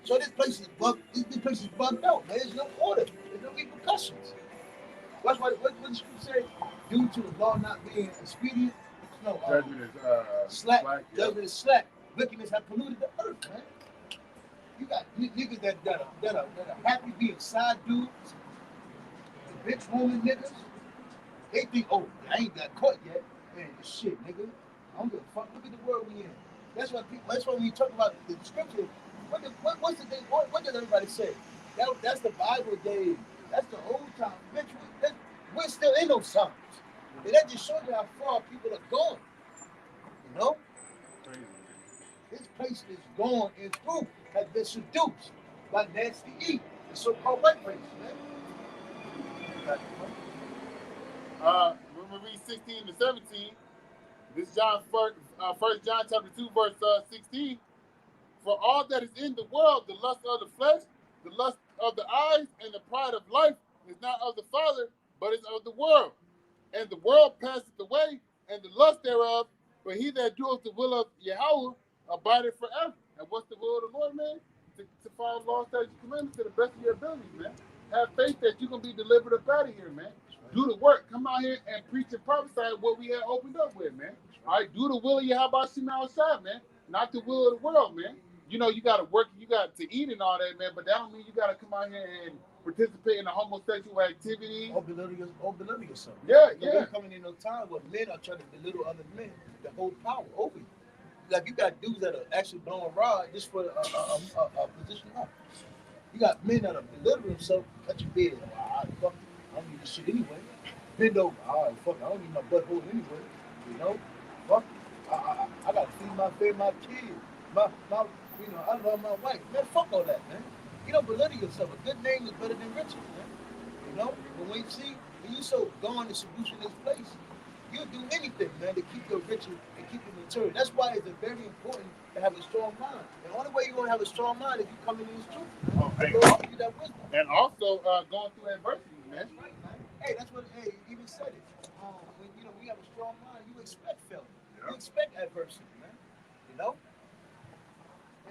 So this place is bugged out, man. There's no order. There's no repercussions. That's what the scripture say, due to the law not being expedient, judgment is slack. Judgment is slack. Wickedness have polluted the earth, man. You got niggas that are happy being side dudes, the bitch woman niggas. They think, oh, I ain't got caught yet. Man, shit, nigga. I don't give a fuck. Look at the world we in. That's why when we talk about the scripture, what's the thing? What does everybody say? That's the Bible days. That's the old time. Bitch, we're still in those times. And that just shows you how far people are going. You know? This place is going and through, has been seduced by Nasty E, the so-called white race, man. when we read 16 to 17, This is John 1 John chapter 2, verse 16. For all that is in the world, the lust of the flesh, the lust of the eyes, and the pride of life is not of the Father, but is of the world. And the world passeth away, and the lust thereof, but he that doeth the will of Yahweh abideth forever. And what's the will of the Lord, man? To follow the law, statutes, commandments to the best of your abilities, man. Have faith that you're going to be delivered up out of here, man. Do the work. Come out here and preach and prophesy what we had opened up with, man. All right, do the will of Yahweh outside, man. Not the will of the world, man. You know, you got to work, you got to eat and all that, man, but that don't mean you got to come out here and participate in a homosexual activity. Or belittle yourself. Yeah, So yeah. we're coming in a time where men are trying to belittle other men to hold power over you. Like you got dudes that are actually blowing rod just for a position up. You got men that are belittling themselves at your bed. Fuck it. I don't need this shit anyway. Bend over. All right, fuck it. I don't need my butthole anyway. You know? Fuck it. I got to feed my family, my kids. My I love my wife. Man, fuck all that, man. You don't belittle yourself. A good name is better than riches, man. You know? But when you so gone to seduce in this place, you'll do anything, man, to keep your riches and keep your maturity. That's why it's very important to have a strong mind. The only way you're going to have a strong mind is you come into this truth. Okay. You that wisdom. And also going through adversity, man. That's right, man. Hey, that's what, you even said it. When you have a strong mind, you expect failure. Yeah. You expect adversity, man. You know?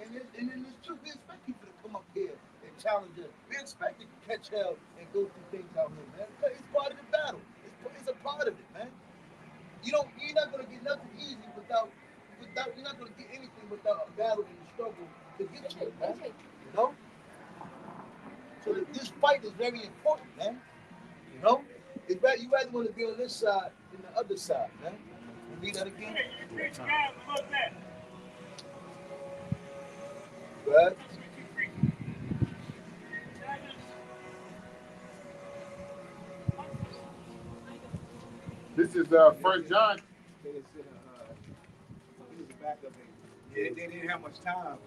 And in this truth, we expect people to come up here and challenge us. We expect to catch hell and go through things out here, man. It's part of the battle. It's a part of it, man. You're not gonna get nothing easy without you're not gonna get anything without a battle and a struggle to get you, man. You know? So this fight is very important, man. You know? You rather want to be on this side than the other side, man. You read that again? Right? This is 1 John. He was a backup agent. Yeah, they didn't have much time.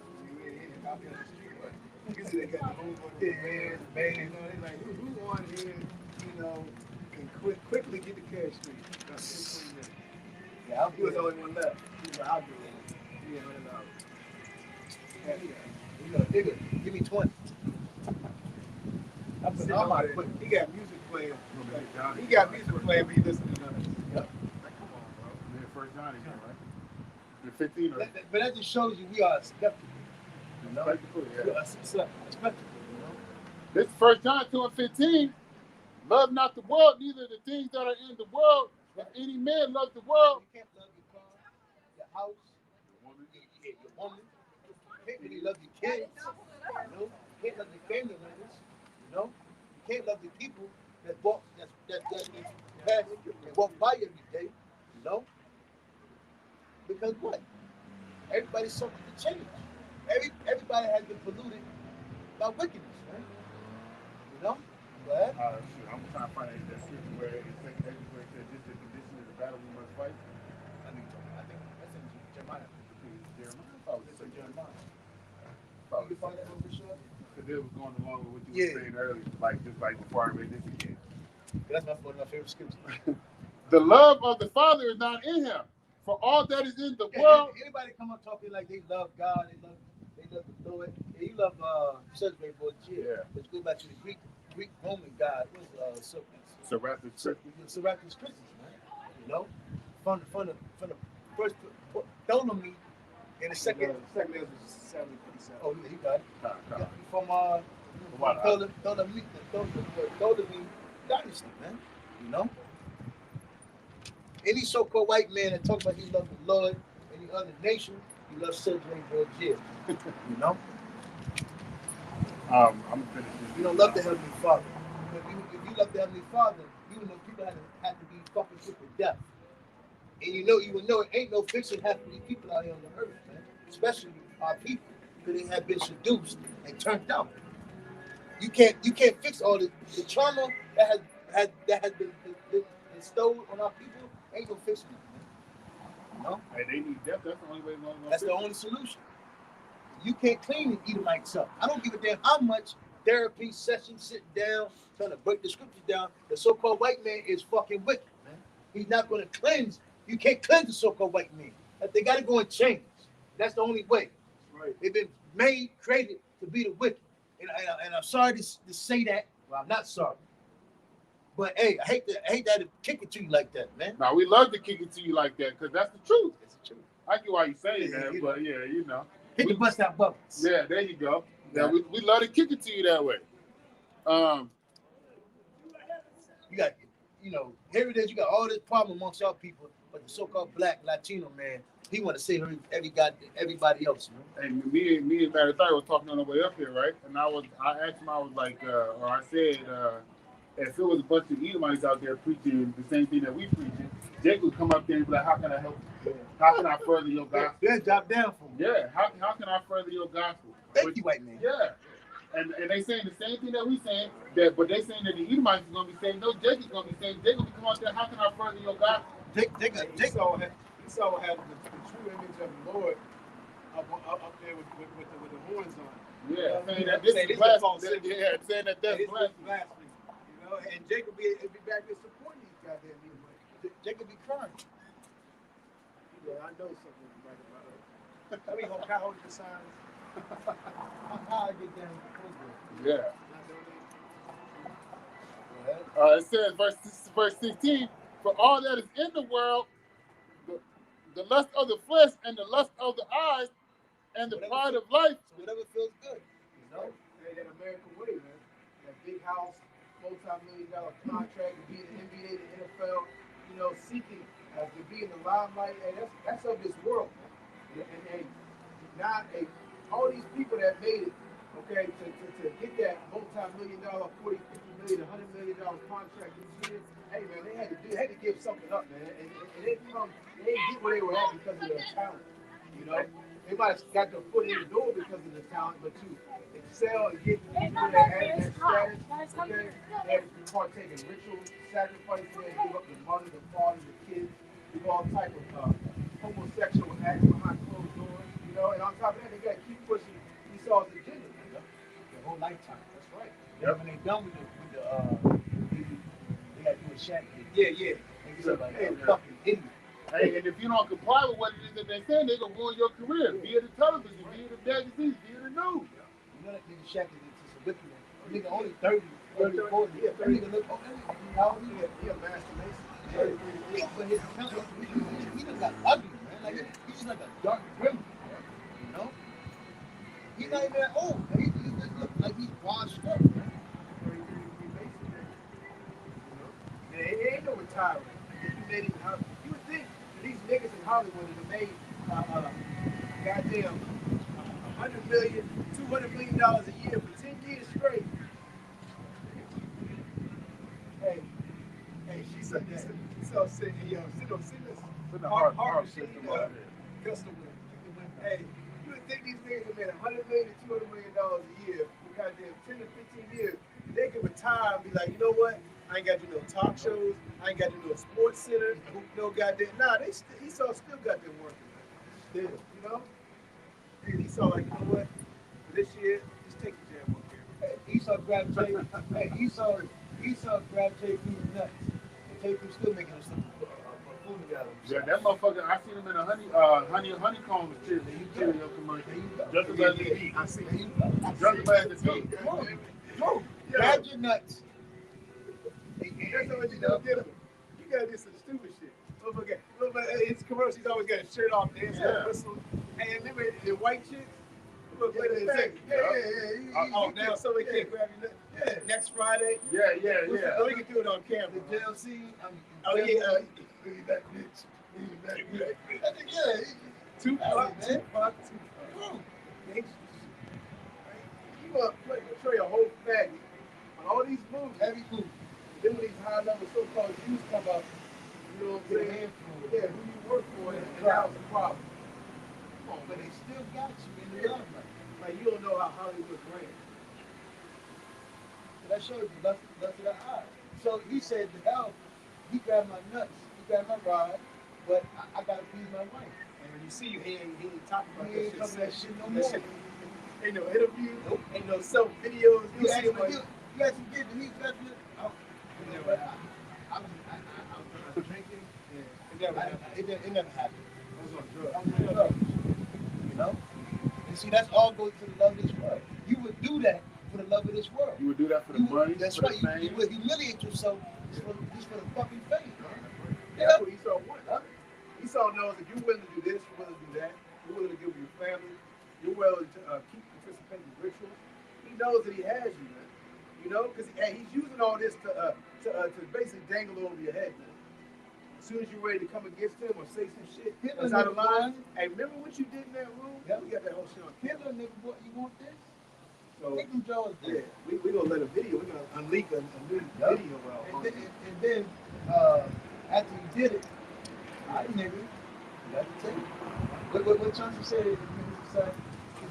They didn't out there on the street, but you see they got the whole man, you know, they like who on here, you know, can quickly get the cash street. That's 20 minutes. Yeah, he was the only one left. He was like, I'll do it. Yeah, You know, nigga, give me 20. I might quit. He got music playing. He got music playing, but he listening to nothing. Yep. Come on, bro. You're 1 John again, right? You're 15, right? But that just shows you we are skeptical. You know? Yeah. We are skeptical, you know? This is 1 John 2 and 15. Love not the world, neither the things that are in the world. If any man love the world, You can't love your car, your house, your woman. You can't really love your kids. You know? You can't love your family members. You know? You can't love the people that walk by every day. You know? Because what? Everybody's something to change. Everybody has been polluted by wickedness, right? You know? But I'm trying to find that scripture where it says this is the condition of the battle we must fight. I think that's in Jeremiah. Jeremiah? Probably. It's in Jeremiah. Probably. You can find that one for sure? Because it was going along with what you were saying earlier, just like before I read this again. That's one of my favorite scriptures. The love of the Father is not in him. For all that is in the world. Anybody come up talking like they love God, they love the Lord. Yeah, you love Cedric Borgia. Yeah. Let's go back to the Greek Roman God. What was Serapis Christus, man. You know, from the first Ptolemy and the second. Second was 757. Oh yeah, you got it. Nah. From Ptolemy dynasty, man. You know. Any so-called white man that talks about he loves the Lord, any other nation, he loves Cedric Borgia. You know. I'm finished. You don't love the Heavenly Father. If you love the Heavenly Father, you would know people have to be fucking sick to death. And you would know it ain't no fixing half of these people out here on the earth, man. Especially our people, because they have been seduced and turned out. You can't fix all the trauma that has been bestowed on our people. Ain't no fixing it, man. You know? And they need death. That's the only way we're going to That's the only solution. You can't clean the Edomites up. I don't give a damn how much therapy sessions, sitting down, trying to break the scriptures down. The so-called white man is fucking wicked, man. He's not going to cleanse You can't cleanse the so-called white man. They got to go in chains. That's the only way. Right. They've been created to be the wicked. And I'm sorry to say that. Well, I'm not sorry. But hey, I hate that to kick it to you like that, man. Now we love to kick it to you like that because that's the truth. That's the truth. I get why you saying Yeah, that, you but yeah, you know. Hit the bust out bubbles. Yeah, there you go. Yeah, we love to kick it to you that way. You got, here it is. You got all this problem amongst our people, but the so-called black Latino man, he want to say everybody else, man. And me and Marathon was talking on the way up here, right? And I asked him, I was like, or I said, if it was a bunch of Edomites out there preaching the same thing that we preaching, Jake would come up there and be like, how can I help you? How can I further your gospel? They'll drop down for me. Yeah, how can I further your gospel? Thank you, white man. Yeah. And they saying the same thing that we saying, but they saying that the Edomites is gonna be saying, no, Jake is gonna be saying, Jake will come out there, how can I further your gospel? Esau had the true image of the Lord up there with the horns on. Yeah, saying that Say this this is blasphemy. is false symbol. Yeah, saying that that's It's blasphemy. blasphemy. And Jacob be back there supporting these goddamn Edomites. Jacob be crying. Yeah, I know something right about it. I mean, can I hold the signs? How I get down to the Yeah. program. It says, verse 16, for all that is in the world, the lust of the flesh and the lust of the eyes and the pride of life. Whatever feels good. Hey, that American way, man. That big house, multi-million-dollar contract, to be in the NBA, the NFL, seeking to be in the limelight. Hey, that's of this world. And all these people that made it, okay, to get that multi-million-dollar, $40, $50 million, $100 million contract each year, hey man, they had to give something up, man. And they didn't get where they were at because of their talent. They might have got their foot in the door because of their talent, but to excel and get people that had that status, okay, they had to partake in rituals, sacrifices, they had to give up the money, the father, the kids, do all type of homosexual acts behind closed doors, and on top of that, they got to keep pushing Esau's agenda, The whole lifetime. That's right. Yeah. When they done with they got to do a shack. Yeah. They say, like, hey, fucking idiot. Hey, and if you don't comply with what it is that they're saying, they're going to ruin your career. Be it the television, be it the magazines, be it the news. You know that nigga shack is into some wicked. Nigga only 30, 40. Yeah, That nigga look, how old is He a master mason. he? But his talent, he done got ugly, man. Like, he's just like a dark gremlin. He's not even that old. He just look like he's washed up, man. It ain't no retiring. You would think these niggas in Hollywood that have made goddamn $100 million, $200 million a year for 10 years straight. Hey, she said that. So sit on this hard system over there. Custom. Hey, you would think these niggas have made $100 million to $200 million a year for goddamn 10 to 15 years. They can retire and be like, you know what? I ain't got to do no talk shows. I ain't got to do no sports center. No goddamn. Nah, Esau still got them working. Still, And Esau like, you know what? For this year, just take the damn up here. Hey, Esau grabbed Jay. Esau grabbed Jay through the nuts. And Jay through still making us fool together. Yeah, that motherfucker, I seen him in a honeycomb Cheerio commercial. Just about the beat. I see. Just about the beat. Move. Grab your nuts. That's what you don't get him. You gotta do some stupid shit. His commercials, he's always got his shirt off, dance, whistle. And remember the white chicks? Look, wait a second. Now somebody can't grab your nuts. Yeah. Next Friday. Yeah. Oh, we can do it on camera. The JLC. Oh, yeah. Look at that bitch. Yeah. Tupac. You gonna portray a whole faggot on all these movies. Heavy food. Then when these high-level so-called Jews come up, you know what I'm saying? Yeah, who you work for, and that was the problem. Come on, But they still got you in the limelight. like you don't know how Hollywood ran. That shows you lust of the eye. So he said to hell, he grabbed my nuts, he grabbed my rod, but I gotta please my wife. And when you see you, he ain't talking about He ain't talking that shit no more. Ain't no interview, Nope. ain't no self-videos. You asked him, you asked him, and he grabbed it. I was drinking, and never happened. It never happened. That's on drugs. I was on drugs, you know? And see, that's all goes to the love of this world. You would do that for the love of this world. You would do that for the You, money. that's for right. The You fame. would humiliate yourself just for the fucking fame. That's what Esau wanted. Esau knows if you're willing to do this, you're willing to do that, you're willing to give your family, you're willing to keep participating in rituals. He knows that he has you, man. You know, because he's using all this to basically dangle over your head, man. As soon as you're ready to come against him or say some shit, that's out of line. Hey, remember what you did in that room? Yeah. We got that whole shit on Hitler, nigga, what you want this? So, Take them jaws yeah, down. we gonna let a video, we're gonna unleash a new Yup. video. And then after you did it, I nigga, you got the tape. What Chauncey said in the side,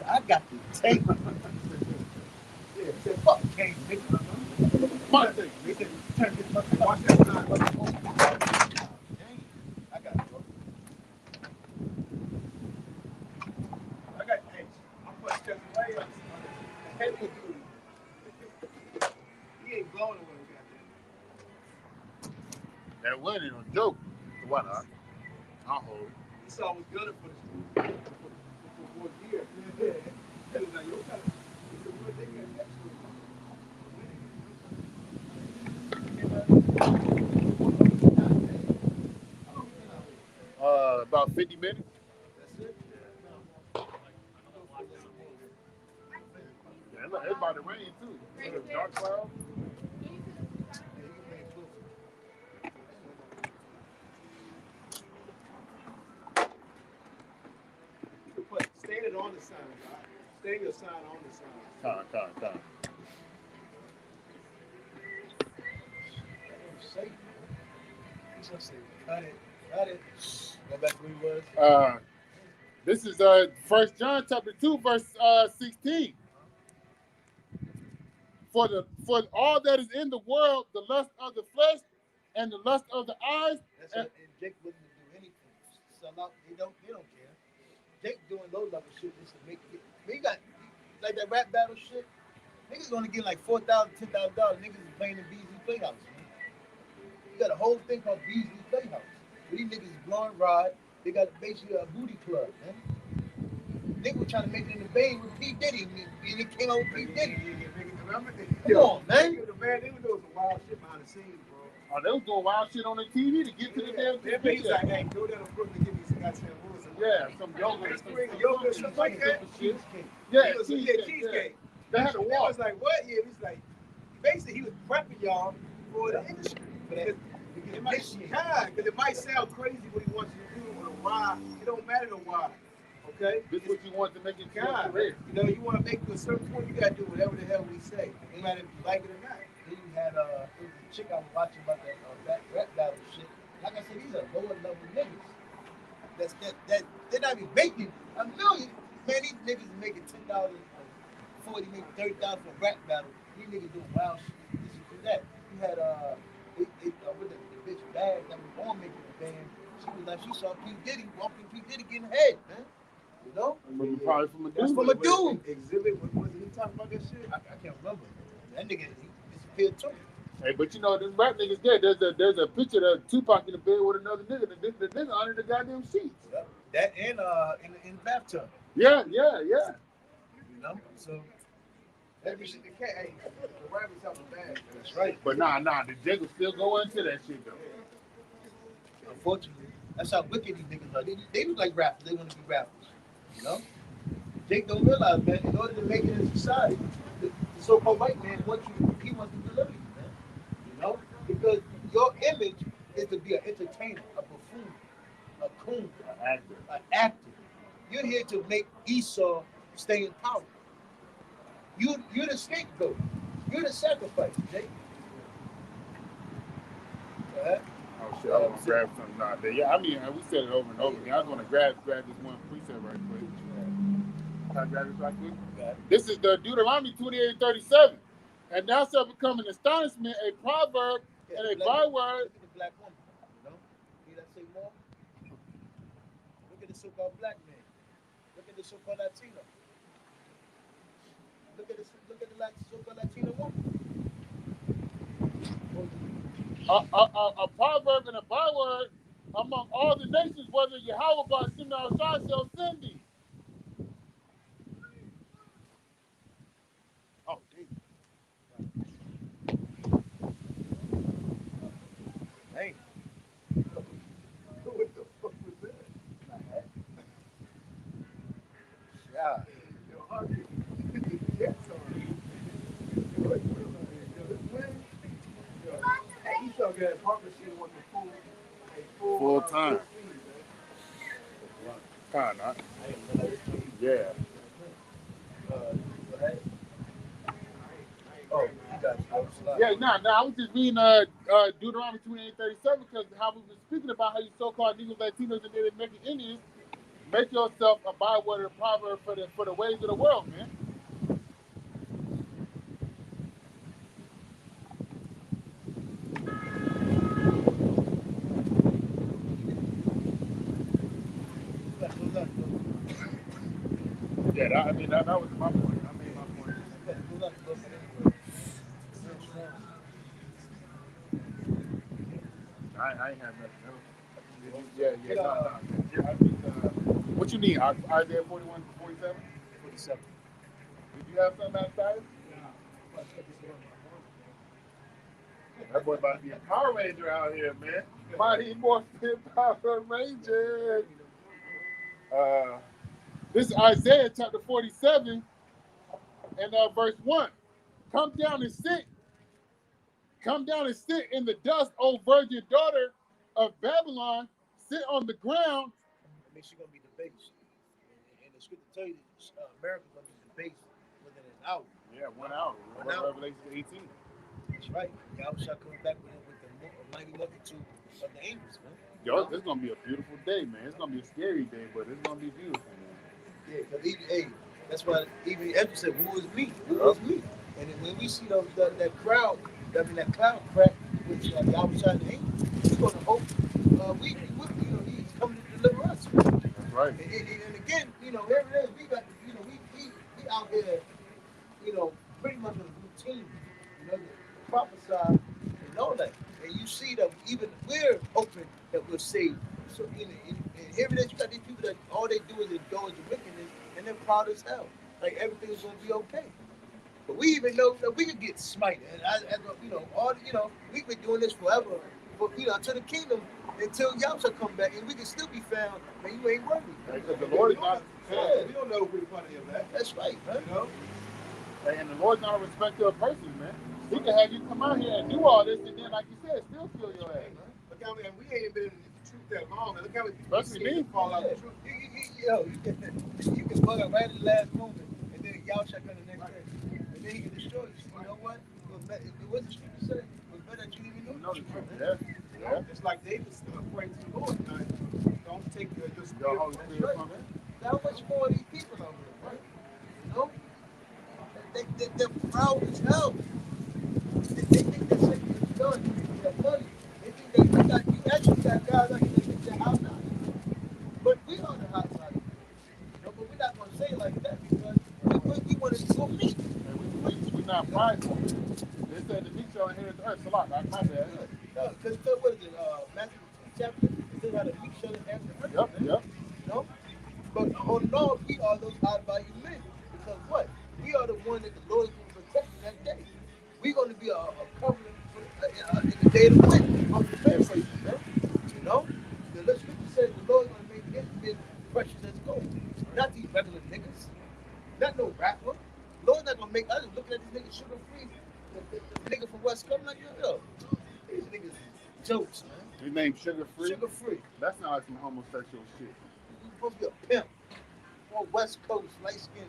I got the tape. Yeah, he said, fuck Kane, nigga. My thing. He said, turn this fucking watch that time. I got it, bro. I got, hey, I'm putting stuff away on heavy duty. He ain't blowing away, goddamn. That wedding was a joke. What? I'll hold it. Esau was good for this for 1 year. He was like, yo, what kind of, he said, what they got next week? About 50 minutes. That's it. Yeah, look, it's about to rain too. It's a dark cloud. You can put, stand it on the sign, right? Stand your sign on the sign. Time. Say, he's gonna say, cut it. Go back where he was. This is 1 John chapter 2, verse 16. For all that is in the world, the lust of the flesh and the lust of the eyes. That's what, and Jake wouldn't do anything. Sell out. They don't care. Jake doing low level shit just to make it. He got like that rap battle shit. Niggas gonna get like $4,000, $10,000. Niggas is playing in Beasley Playhouse, man. You got a whole thing called Beasley Playhouse. Where these niggas is blowing rod. They got basically a booty club, man. Niggas were trying to make it in the Bay with P. Diddy, and it came out with P. Diddy. Come on, man. The man, they were doing some wild shit behind the scenes, bro. Oh, they was doing wild shit on the TV to get to the damn He's TV. like, hey, go down to Brooklyn, give me some goddamn rules. Yeah, some yoga, Yoga, stuff like that. shit. Cheesecake. Yeah, Cheesecake. They had to It walk. was like, what? Yeah, he was like, basically, he was prepping y'all for the industry. Because it might sound crazy what he wants you to do or why. It don't matter the why. Okay? This is what you want to make it God, career. you know, you want to make it to a certain point, you got to do whatever the hell we say. No matter if you like it or not. Then you had it was a chick I was watching about that rap battle shit. Like I said, these are lower level niggas. That they're not even making $1 million. Man, these niggas is making $10, 40, maybe $30 for a rap battle. These niggas doing wild shit. This and that. You had with the bitch Bag that was born making the band. She was like, she saw P. Diddy walking, P. Diddy getting head, man. You know? Probably from a That's dude. from a dude. Exhibit, was he talking about that shit? I can't remember. That nigga, he disappeared too. Hey, but you know, them rap niggas there, there's a picture of Tupac in the bed with another nigga. The nigga under the goddamn sheets. Yep. That and in the bathtub. Yeah. You know? So Every shit, the rappers have a bag. that's right. But nah, the jiggle still go into that shit though. Unfortunately, that's how wicked these niggas are. They look like rappers. They want to be rappers. You know? Jake don't realize, man, in order to make it in society, the so-called white man wants to deliver you, man. You know? Because your image is to be an entertainer, a buffoon, a coon, an actor. You're here to make Esau stay in power. You're the scapegoat. You're the sacrifice, Jake. Oh shit, I want to grab something out there. Yeah, I mean, we said it over and over again. I was going to grab this one precept right quick. Can I grab this right quick? Okay. This is the Deuteronomy 28:37. And thou shalt become an astonishment, a proverb, and a byword. Look at the black woman. You know? Hear that say more? Look at the so-called black man. Look at the so-called Latino. Look at the so-called Latina woman. A proverb and a byword among all the nations, whether Yahweh by Shimon Shah shall send thee. Oh, damn. Hey, What the fuck was that? yeah. Yo, Harvey, yes, sorry. Yo, it's real out here. Yo, this wind, yo, you saw that Parker shit went to Full time. 13, man. Kind of. I didn't know that. Yeah. Oh, you got it. Yeah, no, I was just reading Deuteronomy 28:37 because how we were speaking about how you so-called Negros, Latinos, and Native American Indians make yourself a byword or proverb for the ways of the world, man. Yeah, that was my point. I made my point. I ain't have nothing else. Yeah, no. I think, what you need? Isaiah 41, 47? 47. Did you have something outside? That boy about to be a Power Ranger out here, man. Mighty Morphin Power Rangers. This is Isaiah chapter 47 and verse 1. Come down and sit in the dust, O virgin daughter of Babylon. Sit on the ground. That means she's going to be debased. And the scripture tell you that America's going to be debased within an hour. Yeah, 1 hour. Revelation 18. That's right. God shall come back with the mighty multitude of the angels, man. Yo, it's going to be a beautiful day, man. It's going to be a scary day, but it's going to be beautiful, man. Yeah, because that's why even the angel said, "Who is me? Who is me?" And then when we see that cloud crack, which Yahweh shall the angels, we're going to hope he's coming to deliver us. That's right. And again, every day we got, we out here, pretty much on a routine, to prophesy and all that. And you see that even we're hoping that we're saved. So, and every day you got these people that all they do is indulge in wickedness, and they're proud as hell. Like everything's going to be okay. But we even know that we could get smited. And we've been doing this forever, to the kingdom until y'all shall come back, and we can still be found, and you ain't worthy. Because the Lord is not. Yeah, we don't know if we're funny of that. That's right, man. And the Lord's not a respecter of persons, man. He can have you come out here and do all this, and then, like you said, still kill your ass. Look how many, we ain't been in the truth that long. Look how many people Especially me. fall out of the truth. You can bug up right at the last moment, and then y'all shall come the next day. And then he can destroy you. You know what? What the scripture say? It was better that you didn't even know the truth. Yeah. It's like David still praying to the Lord. Don't take your Your Holy Spirit from it. How much more of these people out there, right? They're proud as hell. They think that shit is done. They're money. They think you actually got guys like they think they're outside. But we on the outside. But we're not going to say it like that because we want to go meet. We're not prideful. They said the meek shall inherit the earth. So like, I kind of. No, because what is it? Matthew chapter. It says how the meek shall inherit the earth. Yep. No? But on law, we are those high value men. Because what? We are the one that the Lord is going to protect that day. We're going to be a covenant in the day of the wind. On the faith for you, man. The scripture says the Lord is going to make his men precious as gold. Not these regular niggas. Not no rapper. The Lord's not going to make us looking at these niggas sugar free. The nigga from West Coast, like, yo, these niggas jokes, man. His name's Sugar Free. Sugar free. That sounds like some homosexual shit. He's supposed to be a pimp. Or West Coast, light skin.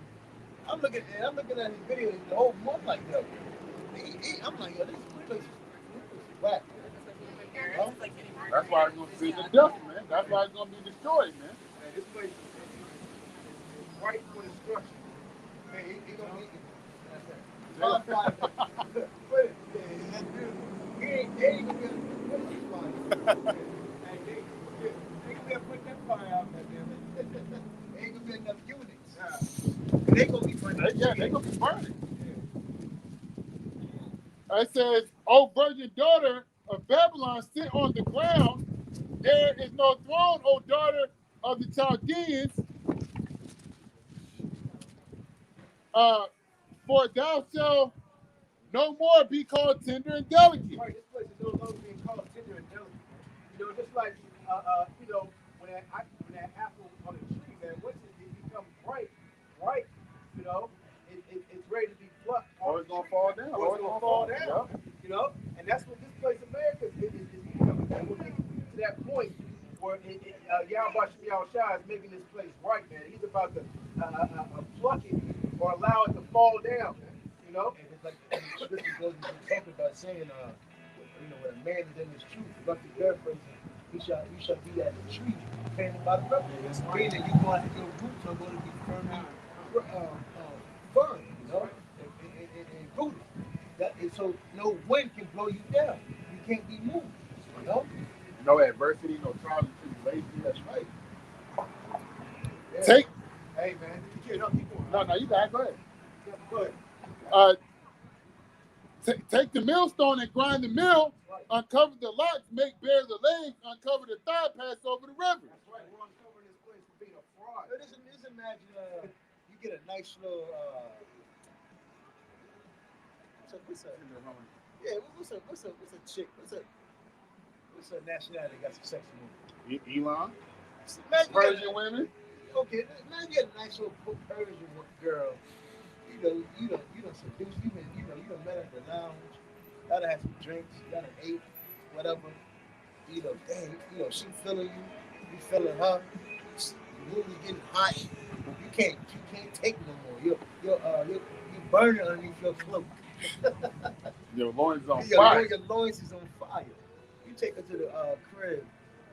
I'm looking at his videos the whole month like that. I'm like, yo, this place is whack. That's why it's going to be the death, man. That's why it's going to be destroyed, man. Man, this place is right for destruction. Man, he gonna be. He ain't gonna be able to put this fire. They gonna be able to put that fire out there, man. Ain't gonna be enough units. Nah. They gonna be burning. They're going to be burning. It says, O virgin daughter of Babylon, sit on the ground. there is no throne, O daughter of the Chaldeans, for thou shalt no more be called tender and delicate. Right, this place is no longer being called tender and delicate. You know, just like you know, when that apple on the tree, man, once it becomes bright, you know, it's ready to be plucked. Or it's gonna fall down. Or it's gonna fall down. You know, and that's what this place, America, is becoming. That will get to that point where Yahweh Shah is making this place right, man. He's about to pluck it or allow it to fall down, man. You know. And it's like scripture goes talking about saying, you know, when a man is in his truth, roughly paraphrasing, you shall be as a tree planted by the river. It's meaning that your roots are going to be firm, you know, and rooted. So no wind can blow you down. You can't be moved, you know. No adversity, no trials and tribulations. That's right. Yeah. Take. Hey, man. Keep going. No, you got it. Go ahead. Yeah, go ahead. Take the millstone and grind the mill, uncover the locks, make bare the legs, uncover the thigh, pass over the river. That's right. We're uncovering this place for being a fraud. Just imagine you get a nice little what's a chick? What's a nationality got some sexy women? Elon, Imagine Persian women. Okay, imagine you had a nice little Persian girl. You don't seduce. You done met at the lounge. Y'all done had some drinks. Y'all done ate, whatever. She feeling you. You feeling her. The room is getting hot. You can't take no more. You're burning underneath your cloak. Your loins on fire. Your loins is on fire. You take her to the crib,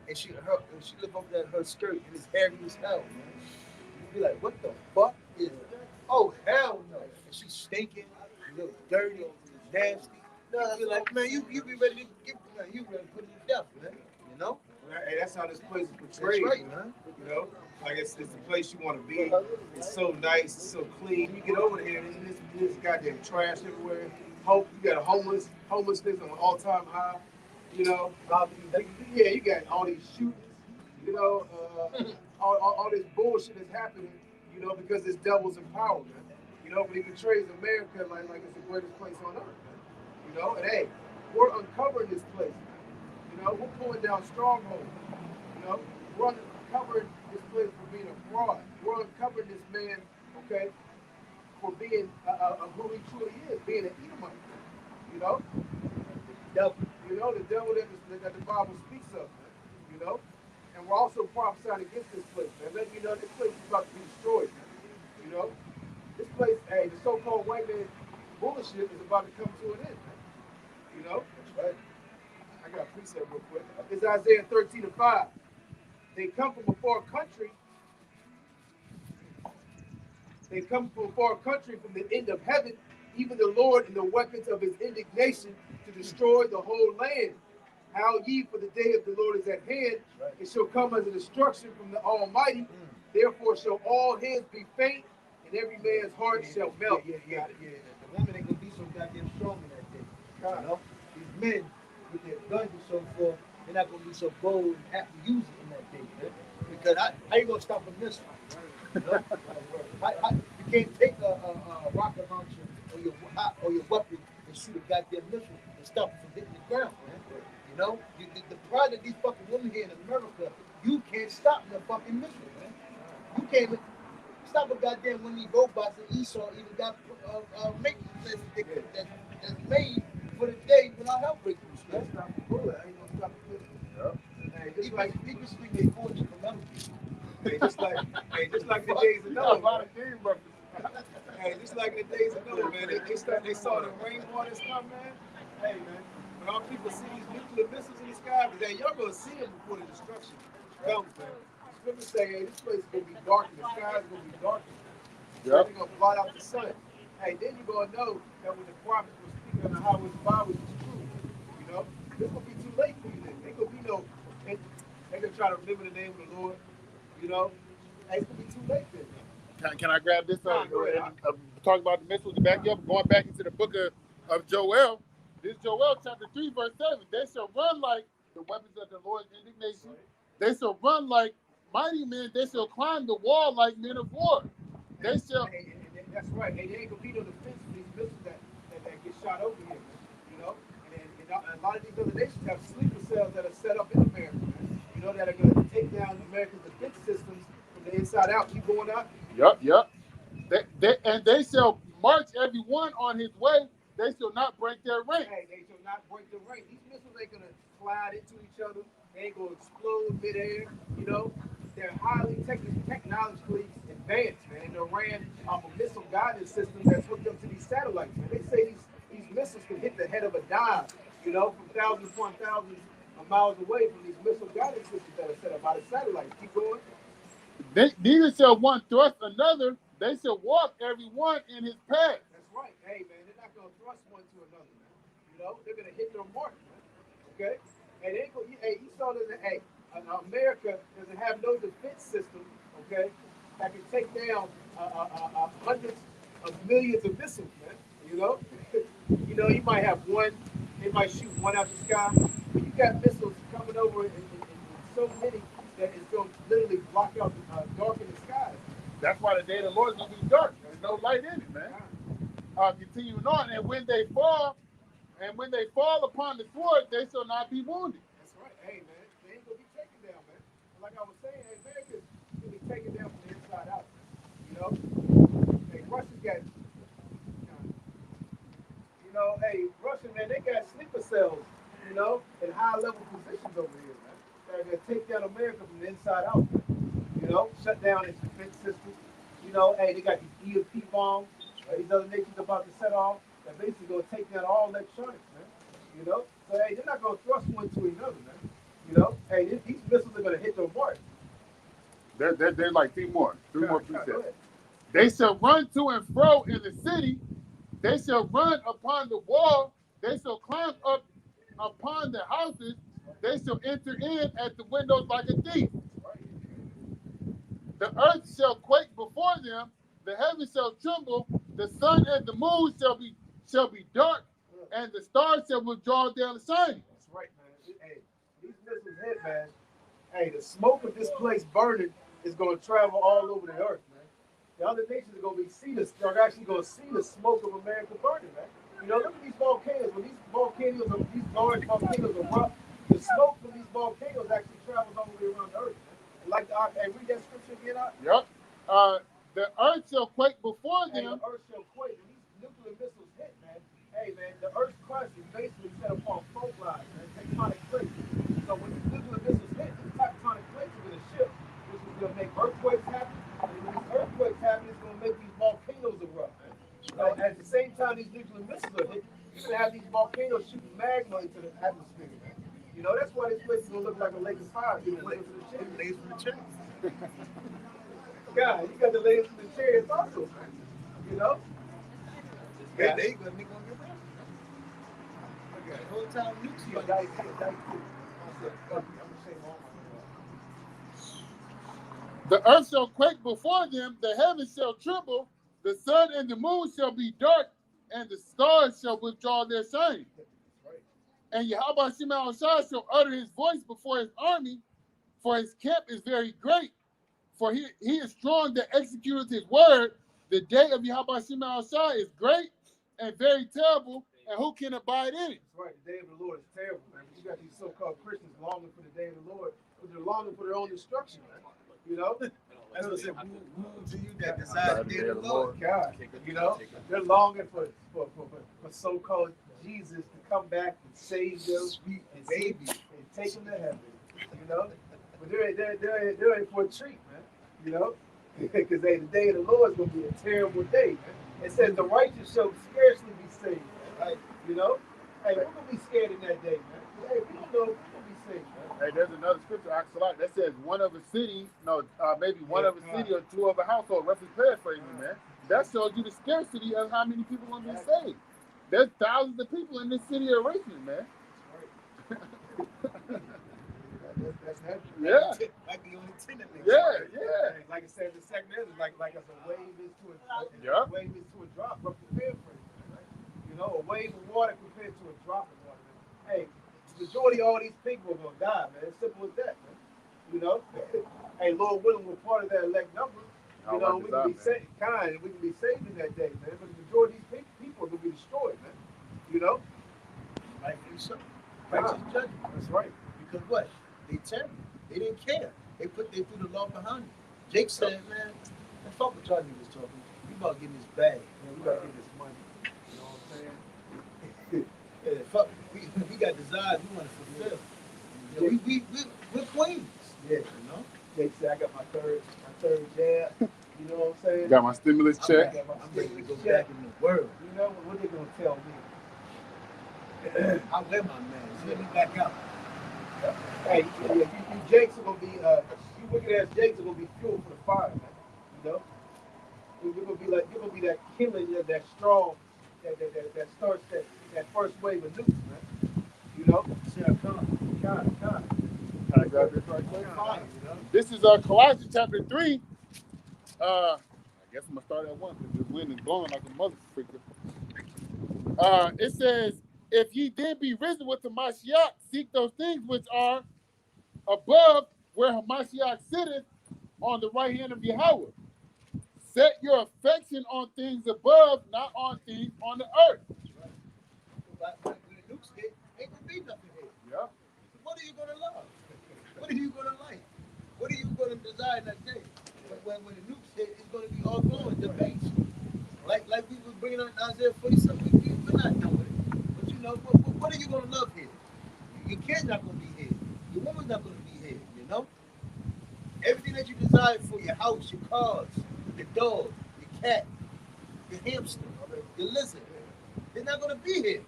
and she lift up her skirt, and it's hairy as hell, man. You be like, what the fuck is that? Oh, hell no. And she's stinking, you look dirty, nasty. No, you be like, man, you be ready to put it to death, man. You know? Hey, that's how this place is portrayed, That's right, man. You know, like it's the place you want to be. It's so nice, it's so clean. You get over here, and this goddamn trash everywhere. You got a homelessness on an all-time high. You know, yeah, you got all these shootings. You know, all this bullshit that's happening. You know, because this devil's in power, man. You know, but he portrays America like it's the greatest place on earth, man. You know, and hey, we're uncovering this place, man. You know, we're pulling down strongholds. You know, we're uncovering this place for being a fraud. We're uncovering this man, okay, for being who he truly is, being an Edomite. You know, the devil that the Bible speaks of, man. You know, and we're also prophesying against this place, man. Letting you know this place is about to be destroyed, man. You know, this place, hey, the so-called white man bullshit is about to come to an end, man. You know, that's right. I got a precept real quick. It's Isaiah 13:5. They come from a far country. They come from a far country, from the end of heaven, even the Lord and the weapons of his indignation to destroy the whole land. How ye, for the day of the Lord is at hand, it shall come as a destruction from the Almighty. Therefore shall all heads be faint, and every man's heart shall melt. Yeah. The woman ain't gonna be so goddamn strong in that day. You know? These men with their guns and so forth, they're not gonna be so bold and have to use it in that day, man. Because how you gonna stop a missile? You know? You can't take a rocket launcher or your weapon and shoot a goddamn missile and stop it from hitting the ground, man. You know? The pride of these fucking women here in America, you can't stop the fucking missile, man. You can't stop a goddamn one of these robots that Esau even got that's made for the day when our health breakthroughs. That's not the bullet. I ain't gonna stop the bullet. Hey, just like people speak their fortune from them. just like the days of Noah. Hey, just like the days of Noah, man. They saw the rainwaters come, man. Hey, man. When all people see these nuclear missiles in the sky, man, y'all gonna see them before the destruction comes, man. Scripture say, hey, this place is gonna be dark, the sky is gonna be dark. They're gonna blot out the sun. Hey, then you're gonna know that when the prophets were speaking on the highways and byways was true. You know, it's gonna be too late for you then. Ain't gonna be no. They gonna try to remember the name of the Lord. You know, hey, it's gonna be too late then. Can I grab this? Go ahead. Talk about the missiles to back you up. Going back into the book of Joel. This Joel chapter 3 verse 7. They shall run like the weapons of the Lord's indignation. They shall run like mighty men. They shall climb the wall like men of war. They shall. And that's right. Hey, they ain't gonna be no defense for these missiles that get shot over here, man. You know, and a lot of these other nations have sleeper cells that are set up in America, man. You know, that are gonna take down America's defense systems from the inside out. Keep going up. Yep. They shall march every one on his way. They shall not break their rank. Hey, they shall not break the rank. These missiles ain't gonna slide into each other. They ain't gonna explode midair. You know, they're highly technologically advanced, man. And they're ran off a missile guidance system that's hooked up to these satellites, man. They say these missiles can hit the head of a dime, you know, from thousands upon thousands of miles away from these missile guidance systems that are set up by the satellites. Keep going. Neither shall one thrust another. They shall walk every one in his path. That's right. Hey, man, they're not gonna thrust one to another, man. You know, they're gonna hit their mark, man. Okay. And they go. Hey, you saw that. Hey, America doesn't have no defense system. Okay, that can take down hundreds of millions of missiles, man. You know, you might have one. They might shoot one out the sky, but you got missiles coming over in so many that it's going to literally block out, darken the sky. That's why the day of the Lord is going to be dark. There's no light in it, man. Continuing on, and when they fall upon the sword, they shall not be wounded. That's right. Hey, man, they ain't going to be taken down, man. Like I was saying, hey, America's going to be taken down from the inside out. You know? Hey, Russia's got, hey, Russia, man, they got sleeper cells, you know, in high-level positions over here, man. They're going to take down America from the inside out, man. You know, shut down its defense system. You know, hey, they got these EMP bombs. These other nations about to set off. They're basically going to take down all electronics, man. You know, so hey, they're not going to thrust one to another, man. You know, hey, these missiles are going to hit their mark. They're like three more precepts. They shall run to and fro in the city. They shall run upon the wall. They shall climb up upon the houses. They shall enter in at the windows like a thief. The earth shall quake before them. The heavens shall tremble. The sun and the moon shall be dark, and the stars shall withdraw their shining. That's right, man. Hey, these missiles hit, man. Hey, the smoke of this place burning is going to travel all over the earth, man. The other nations are going to they're actually going to see the smoke of America burning, man. You know, look at these volcanoes. When these large volcanoes erupt, the smoke from these volcanoes actually travels all the way around the earth, man. Like, hey, read that scripture again out. Yep. The earth shall quake before them. The earth shall quake. When these nuclear missiles hit, man, hey, man, the earth's crust is basically set upon fault lines, man, tectonic plates. So when these nuclear missiles hit, these tectonic plates are going to shift, which is going to make earthquakes happen. And when these earthquakes happen, it's going to make these volcanoes erupt, man. So at the same time these nuclear missiles are hit, you're going to have these volcanoes shooting magma into the atmosphere, man. You know, that's why this place is going to look like a lake of fire. You know, lake from the chariots. God, you got the ladies from the chariots also, man. You know? Yeah, they gonna be going to get okay, whole time nuclear. The earth shall quake before them, the heavens shall tremble, the sun and the moon shall be dark, and the stars shall withdraw their shine. And Yahweh Shema Shah shall utter his voice before his army, for his camp is very great. For he is strong that executeth his word. The day of Yahweh Shema Shah is great and very terrible, and who can abide in it? That's right, the day of the Lord is terrible, man. You got these so-called Christians longing for the day of the Lord, but they're longing for their own destruction, man. You know? That's what I said, who to you that decides the day of the Lord? God, you know? They're longing for so-called Jesus to come back and save them and baby and take them to heaven, you know? But they're in for a treat, man, you know? Because the day of the Lord is going to be a terrible day, man. It says the righteous shall scarcely be saved, man. Right? You know? Hey, we're going to be scared in that day, man. Hey, we don't know if we're going to be saved, man. Hey, there's another scripture, Axelot, that says one of a city, maybe one of a city or two of a household, roughly paraphrasing, man. That shows you the scarcity of how many people are going to be saved. There's thousands of people in this city of Richmond, man. That's heavy. Yeah. Like the only tenant. Yeah. Like I said, the second is like as a wave is to Yeah. a wave is to a drop, but prepare for it. Right? You know, a wave of water compared to a drop of water. Hey, majority of all these people are gonna die, man. It's simple as that, man. You know, hey, Lord willing, we're part of that elect number. You know, we can be saved, we can be saved in that day, man. But the majority of these people are gonna be destroyed, man. You know, Rightfully so. Righteous judgment. that's right. Because what? They terrible. They didn't care. They threw the law behind it. Jake said, man, fuck what y'all niggas talking. We about getting this bag. Man, we gotta get this money. You know what I'm saying? Yeah, fuck. We got desires we want to fulfill. You know, we're queens. Yeah. You know? Jake said I got my third jab. You know what I'm saying? Got my stimulus check. I'm ready to go back in the world. You know what they gonna tell me? I wear my mask. Let me back out. Hey, you Jakes are gonna be you wicked ass Jakes are gonna be fuel for the fire, man. You know? You're gonna be that killing, that strong, that starts that first wave of nukes, man. You know? Sarah Khan. I got this right quick. Fire, you know? This is Colossians chapter 3. I guess I'm gonna start at 1 because the wind is blowing like a mother freaker. It says, if ye then be risen with Hamashiach, seek those things which are above where Hamashiach sitteth on the right hand of Yahweh. Set your affection on things above, not on things on the earth. But when the nukes hit, ain't gonna be nothing here. Yeah. What are you gonna love? What are you gonna like? What are you gonna desire that day? When the nukes hit, it's gonna be all going debates. Like we were bringing on Isaiah 47. We're not done with it. But you know, what are you gonna love here? Your kid's not gonna be here. Your woman's not gonna be here. You know, everything that you desire for your house, your cars, your dog, your cat, your hamster, your lizard, they're not gonna be here.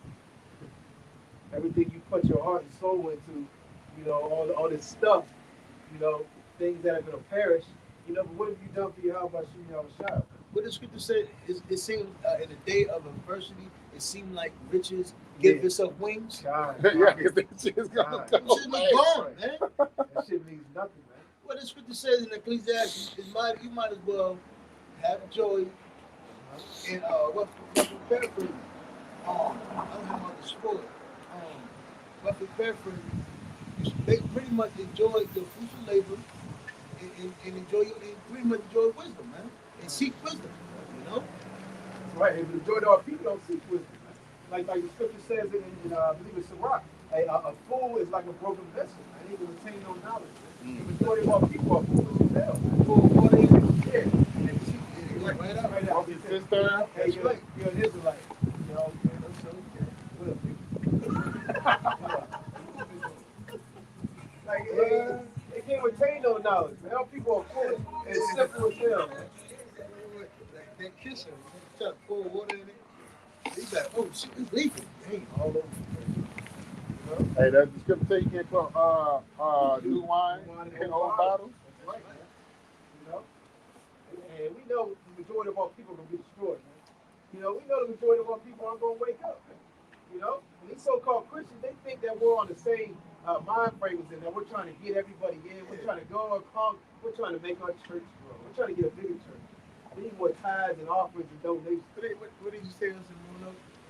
Everything you put your heart and soul into, you know, all this stuff, you know, things that are gonna perish. You know, but what have you done for your house by shooting your child? What the scripture said, it seemed in the day of adversity, it seemed like riches give itself wings. God, Yeah, because that shit's gonna It go should be away. gone, man. that shit means nothing, man. What the scripture says in Ecclesiastes, you might as well have joy and what paraphrase? I don't know about the sport. What paraphrase? They pretty much enjoy your fruitful labor and enjoy pretty much enjoy wisdom, man. And seek wisdom, you know? Right, and the majority of our people don't seek wisdom. Like the scripture says in I believe it's Sirach, a fool is like a broken vessel, and he can retain no knowledge. The majority of our people are foolish as hell. For Yeah. and seek right out. Right out. Sister, Hey, you're an Israelite. You know, what up, dude? Like, they can't retain no knowledge, man. Our people are foolish. It's simple as hell, man. That kissing, try to pour water in it. He's like, oh shit, it's leaking. Dang, all over. hey, that's the scripture say you can't put new wine in old bottles. That's right, man. You know? And we know the majority of our people are going to be destroyed, man. You know, we know the majority of our people aren't going to wake up, man. You know? And these so-called Christians, they think that we're on the same mind frame as them, that we're trying to get everybody in. We're trying to go across. We're trying to make our church grow. We're trying to get a bigger church. We need more tithes and offerings and donations. What did you say on some?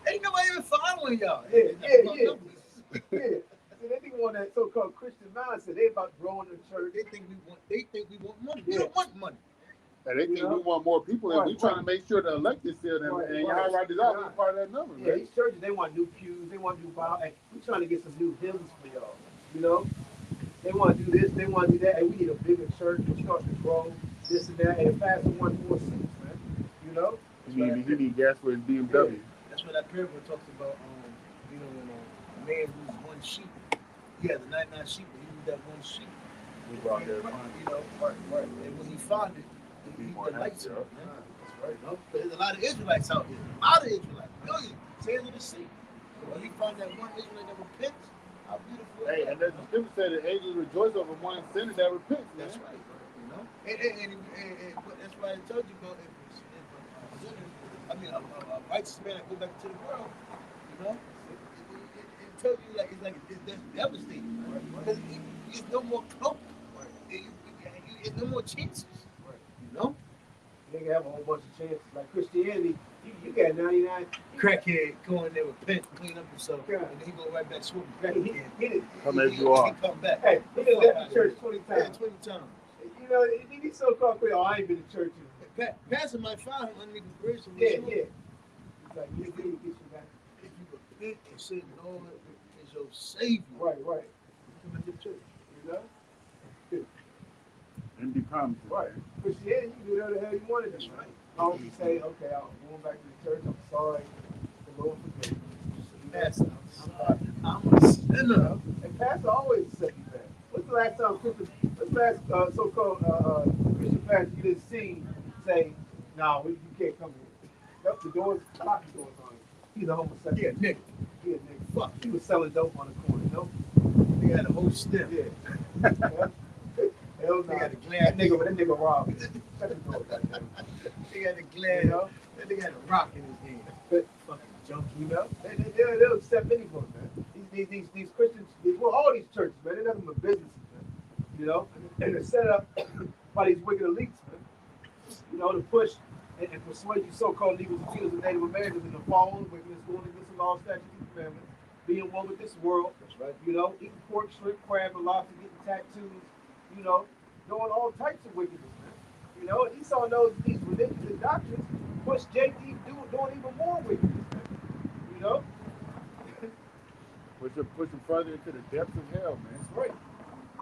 Ain't nobody even following y'all. Yeah. Yeah. See, they think on that so-called Christian mindset. They about growing the church. They think we want money. We don't want money. And they think we want more people, and we trying to make sure the elected still there. And Yahweh desire is part of that number, Yeah, man. these churches, they want new pews, they want new Bible. Hey, we're trying to get some new hymns for y'all. You know? They want to do this, they want to do that. Hey, we need a bigger church to start to grow, this and that. And the pastor wants more seats, man. You know? He need gas for his BMW. That's what that parable talks about. You know, when a man loses one sheep, he had the 99 sheep, but he lose that one sheep. We brought there. You know, right. And when he found it, he delights in it, man. That's right. You know? There's a lot of Israelites out here. A lot of Israelites. Millions. Tails of the sea. So when he found that one Israelite that repents, how beautiful. Hey, and as the scripture said, the angels rejoice over one sinner that repents, man. That's right. You know? And that's why I told you about a righteous man that go back to the world, you know, it tells you it's devastating, because there's no more hope, there's no more chances, you know. Nigga have a whole bunch of chances. Like Christianity, you got 99. Crackhead go in there with pen, clean up himself, Yeah. and then he go right back swooping He, crack he, again. he, did- Come as you are. He come back. hey, he done left the church 20 Yeah, times. 20 times. You know, he so-called clear. Oh, I ain't been to church. Pastor might find him underneath the bridge. Yeah, yeah. He's like, you get you back. If you repent and say, Lord is your Savior, Right. come into church. You know? And be promised. Right. Christianity, you can do whatever the hell you want to do. That's right. As long as you say, okay, I'm going back to the church. I'm sorry. The Lord forgive me. Pastor, I'm a sinner. And pastor always accept you back. What's the last time what's the last so-called Christian pastor you didn't see say, no, you can't come here. Nope, the doors, lock the doors on him. He's a homosexual. Yeah, nigga. Yeah, nigga. Fuck. He was selling dope on the corner. Nope. They had a whole stem. Yeah. Hell no. They got a That glad nigga robbed. Shut the door, goddamn. They got a glad. You know? That nigga had a rock in his hand. But, Fucking junkie. you know, they'll accept anyone, man. These Christians, well, all these churches, man, they're nothing but businesses, man. You know, and they're set up by these wicked elites, man. You know, to push and persuade you so-called Negroes and Jews and Native Americans into following wickedness, going against the law, statutes, and commandments, being one with this world. That's right. You know, eating pork, shrimp, crab, and lobster, getting tattoos. You know, doing all types of wickedness, man. You know, and Esau knows these religious doctrines push JD doing even more wickedness, man. You know. Push them further into the depths of hell, man. That's right.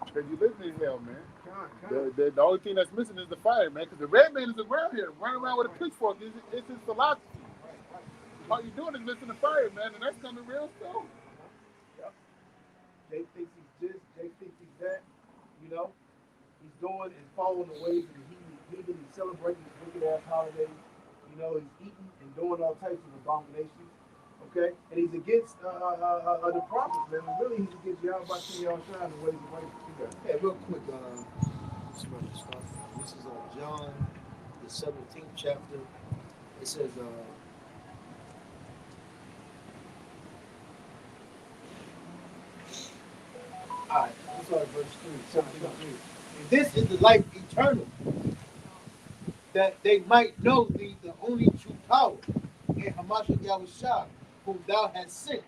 Because you live in hell, man. Con. The only thing that's missing is the fire, man. Because the red man is around here, running around with a pitchfork. It's his philosophy. All you're doing is missing the fire, man, and that's coming real soon. Jake thinks he's this, Jake thinks he's that. You know, he's going and following the ways of the heathen. He's celebrating these wicked ass holidays. You know, he's eating and doing all types of abominations. Okay, and he's against the prophets, man. And really, he's against Yahweh Shai and the ways of righteousness. Yeah, real quick, this is John, the 17th chapter. It says, all right, I'm sorry, verse 3. This is the life eternal, that they might know thee, the only true power, and Hamashiach Yahushua, whom thou hast sent.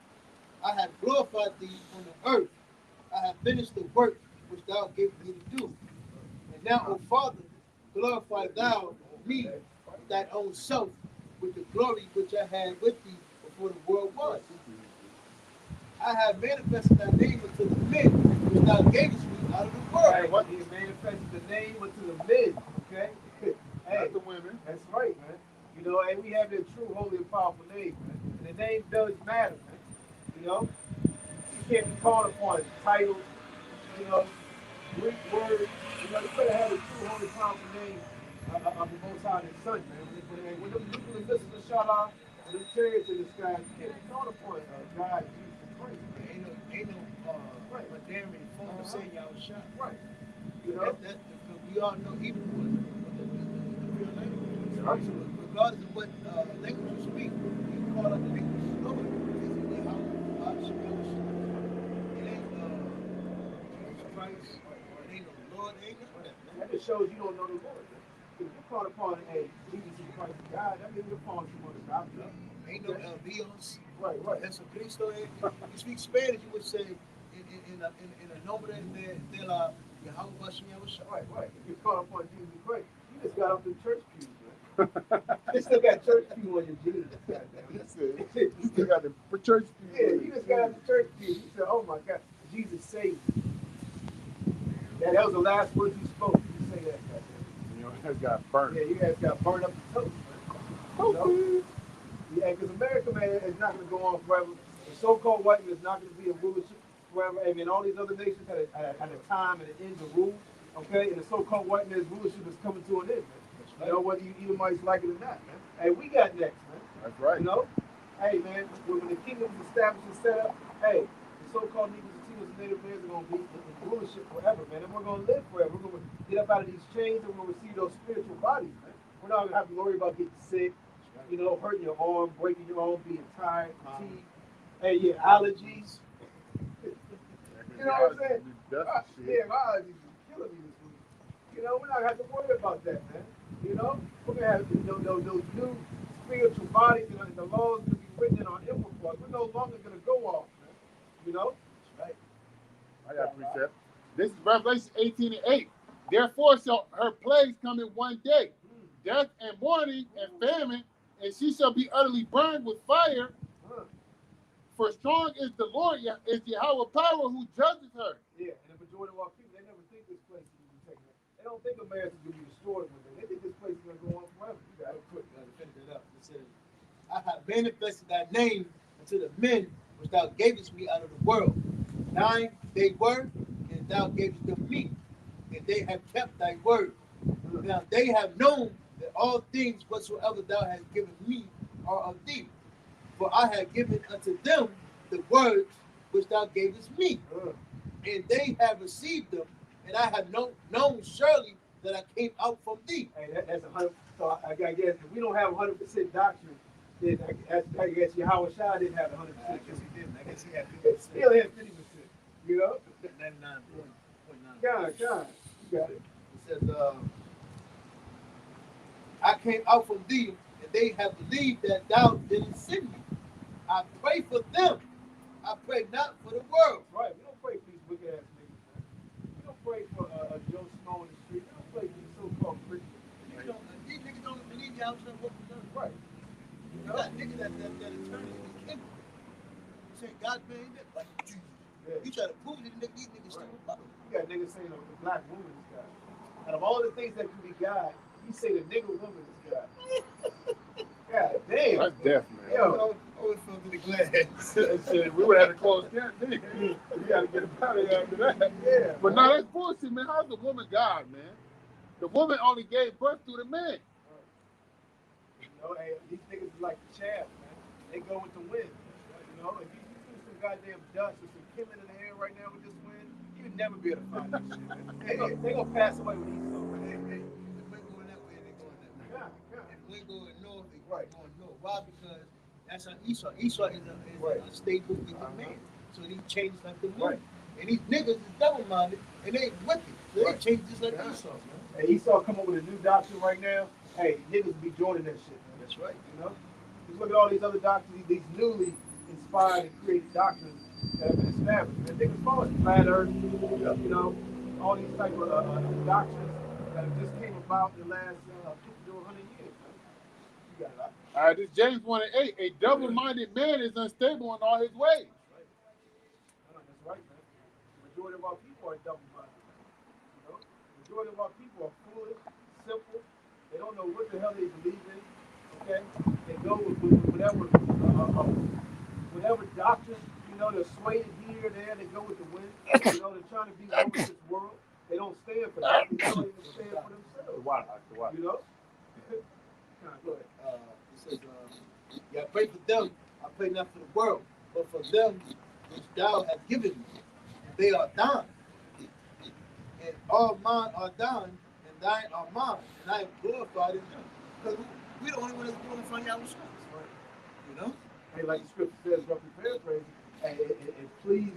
I have glorified thee on the earth. I have finished the work which thou gavest me to do. And now, O Father, glorify thou me, thy own self, with the glory which I had with thee before the world was. I have manifested thy name unto the men which thou gavest me out of the world. Hey, what he manifested the name unto the men, okay? Hey, Not the women. that's right, man. You know, and we have that true, holy, and powerful name, man. And the name does matter, man. You know, you can't be called upon titles, you know, Greek words. You know, you better have a true, holy, powerful name of the Most High and His Son, man. When them people in Mrs. Inshallah, and the chariots in the sky, you can't be called upon God, Jesus Christ. Ain't no Mandarin form of saying Yahushua. Right. You You know? know, we all know Hebrew was the real language. So regardless of what language you speak, you call up the English Lord. It ain't Jesus Christ, it ain't no Lord, it ain't none of that, man. That just shows you don't know the Lord. If you call upon Jesus Christ God, that means you're calling someone to God. Ain't no Dios. Right. Jesucristo. If you speak Spanish, you would say in a nombre de la Yahweh Yahushua. Right. If you call upon Jesus Christ, you just got off the church pews, man. You still got church pew on your Jesus. You still got the church. Yeah, you just got off the church pew. You said, "Oh my God, Jesus saved me." That was the last words you spoke. You say that. You know, it got burned. Yeah, you guys got burned up the toast, man. You know? Yeah, because America, man, is not going to go on forever. The so-called white man is not going to be in rulership forever. I mean, all these other nations had a time and an end to rule, okay? And the so-called white man's rulership is coming to an end, man. You know, whether you Edomites like it or not, man. Hey, we got next, man. That's right. You know? Hey, man, when the kingdom is established and set up, hey, the so-called Negroes and Native Americans are going to be in rulership forever, man. And we're going to live forever. We're going to get up out of these chains and we're going to receive those spiritual bodies, man. We're not going to have to worry about getting sick. You know, hurting your arm, breaking your arm, being tired, fatigue. Hey, yeah, allergies. You know what I'm saying? That's the shit. Yeah, my allergies are killing me this week. You know, know, we're not gonna have to worry about that, man. You know, we're gonna have those new spiritual bodies and the laws to be written in our inward parts. We're no longer gonna go off, man. You know, That's right. I got a precept. This is Revelation 18:8. Therefore shall her plagues come in one day, death and mourning and famine, and she shall be utterly burned with fire. For strong is the Lord, is Yahweh power who judges her. Yeah, and the majority of our people, they never think this place is gonna be taken. They don't think America's gonna be destroyed one day. They think this place is gonna go on forever. You gotta Finish it up. It says, I have manifested thy name unto the men which thou gavest me out of the world. Thine they were, and thou gavest them me, and they have kept thy word. Now they have known that all things whatsoever thou hast given me are of thee. For I have given unto them the words which thou gavest me, and they have received them, and I have known surely that I came out from thee. Hey, that's 100. So I guess if we don't have 100% doctrine, then I guess Yahweh Shah didn't have 100%. I guess he didn't. I guess he had He still had 50%. You know? 99.9. God, you got it. It says, I came out from thee, and they have believed that thou didn't send me. I pray for them. I pray not for the world. Right. We don't pray for these wicked ass niggas, man. We don't pray for Joe Snow in the street. We don't pray for these so-called Christians. These niggas don't believe y'all should what we done. Right. You know, that nigga that attorney in the kingdom. You say God made that like Yeah. you try to prove that these niggas still about it. You got niggas saying the black woman is God. Out of all the things that can be God, he say the nigga woman is God. God damn. That's death, man. Yo. Always fell to the glass. Shit, we would have to close camp. We got to get up out of here after that. Yeah. But no, that's bullshit, man. How's the woman God, man? The woman only gave birth to the man. You know, hey, these niggas is like the chaff, man. They go with the wind. You know, if you do some goddamn dust or some killing in the air right now with this wind, you'd never be able to find this shit, man. They gonna pass away with these songs. If we're going that way, they're going that way. Yeah. If we're going north, they're Right. going north. Why? Because that's how Esau. Esau is a stable wicked man. So he changes like the moon. Right. And these niggas is double-minded and they wicked. So they change just like Yeah. Esau, man. Hey, Esau come up with a new doctrine right now. Hey, niggas be joining that shit, man. That's right. You know? Just look at all these other doctrines, these newly inspired and created doctrines that have been established. Man, niggas follow it. Flat Earth, you know, all these type of doctrines that have just came about in the last 50 to 100 years. Man. You got it. All right, this James 1:8. A double-minded man is unstable in all his ways. That's right, man. The majority of our people are double-minded. You know, the majority of our people are foolish, simple. They don't know what the hell they believe in. Okay, they go with whatever doctrine. You know, they're swayed here, there. They go with the wind. You know, they're trying to be over this world. They don't stand for that. They don't even stand for themselves. You know. Go ahead. It says, yeah, I pray for them. I pray not for the world, but for them which thou hast given me. They are thine. And all mine are thine, and thine are mine. And I am glorified in them. Because we the only one that's glorifying our scriptures. You know? Hey, like the scripture says, roughly paraphrasing, and please,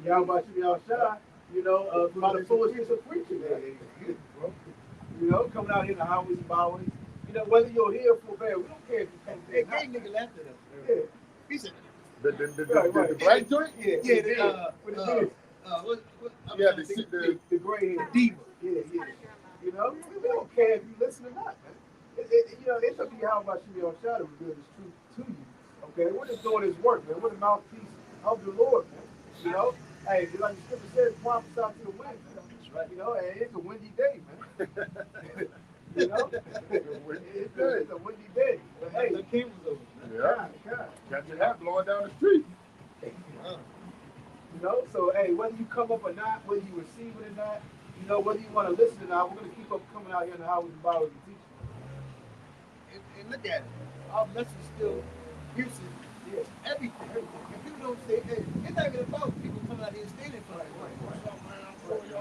Yahweh Shah, you know, by the foolishness of preaching. You know, coming out here in the highways and byways. You know, whether you're here or forbear, we don't care if you come Hey, there. gay nigga laughed at us. Yeah. He said, The black joint? Yeah, yeah, with the beard. what Yeah, I'm trying to think. The gray hair. Diva. Yeah. You know, we don't care if you listen or not, man. You know, it's up to you how much you Shah to reveal this truth to you. Okay, we're just doing his work, man. We're the mouthpiece of the Lord, man. You know, hey, like the scripture says, prophesy to the wind, man. That's right. You know, and it's a windy day, man. You know, it's a windy day. But hey, The cameras over, man. Yeah. God. Got your hat blowing down the street. You know, so hey, whether you come up or not, whether you receive it or not, you know, whether you want to listen or not, we're gonna keep up coming out here in the houses and Bibles and teaching. And look at it. Our message still piercing everything. And people don't say, hey, it's not even about people coming out here and standing for it.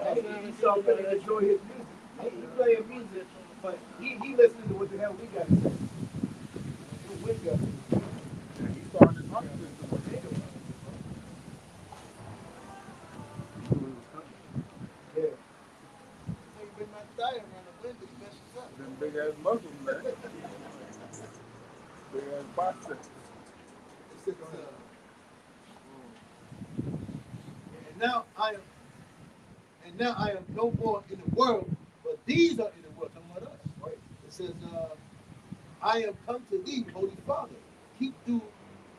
Hey, he's all gonna enjoy his music. He playing music, but he listening to what the hell we got to say. What we got to say. He started his heart system with it. Yeah. thigh around the window, it messes up. Them big ass muscles, man. Big ass biceps. It says, and now I am no more in the world, but these are in the world. Talking about us, right? It says, I am come to thee, Holy Father. Keep through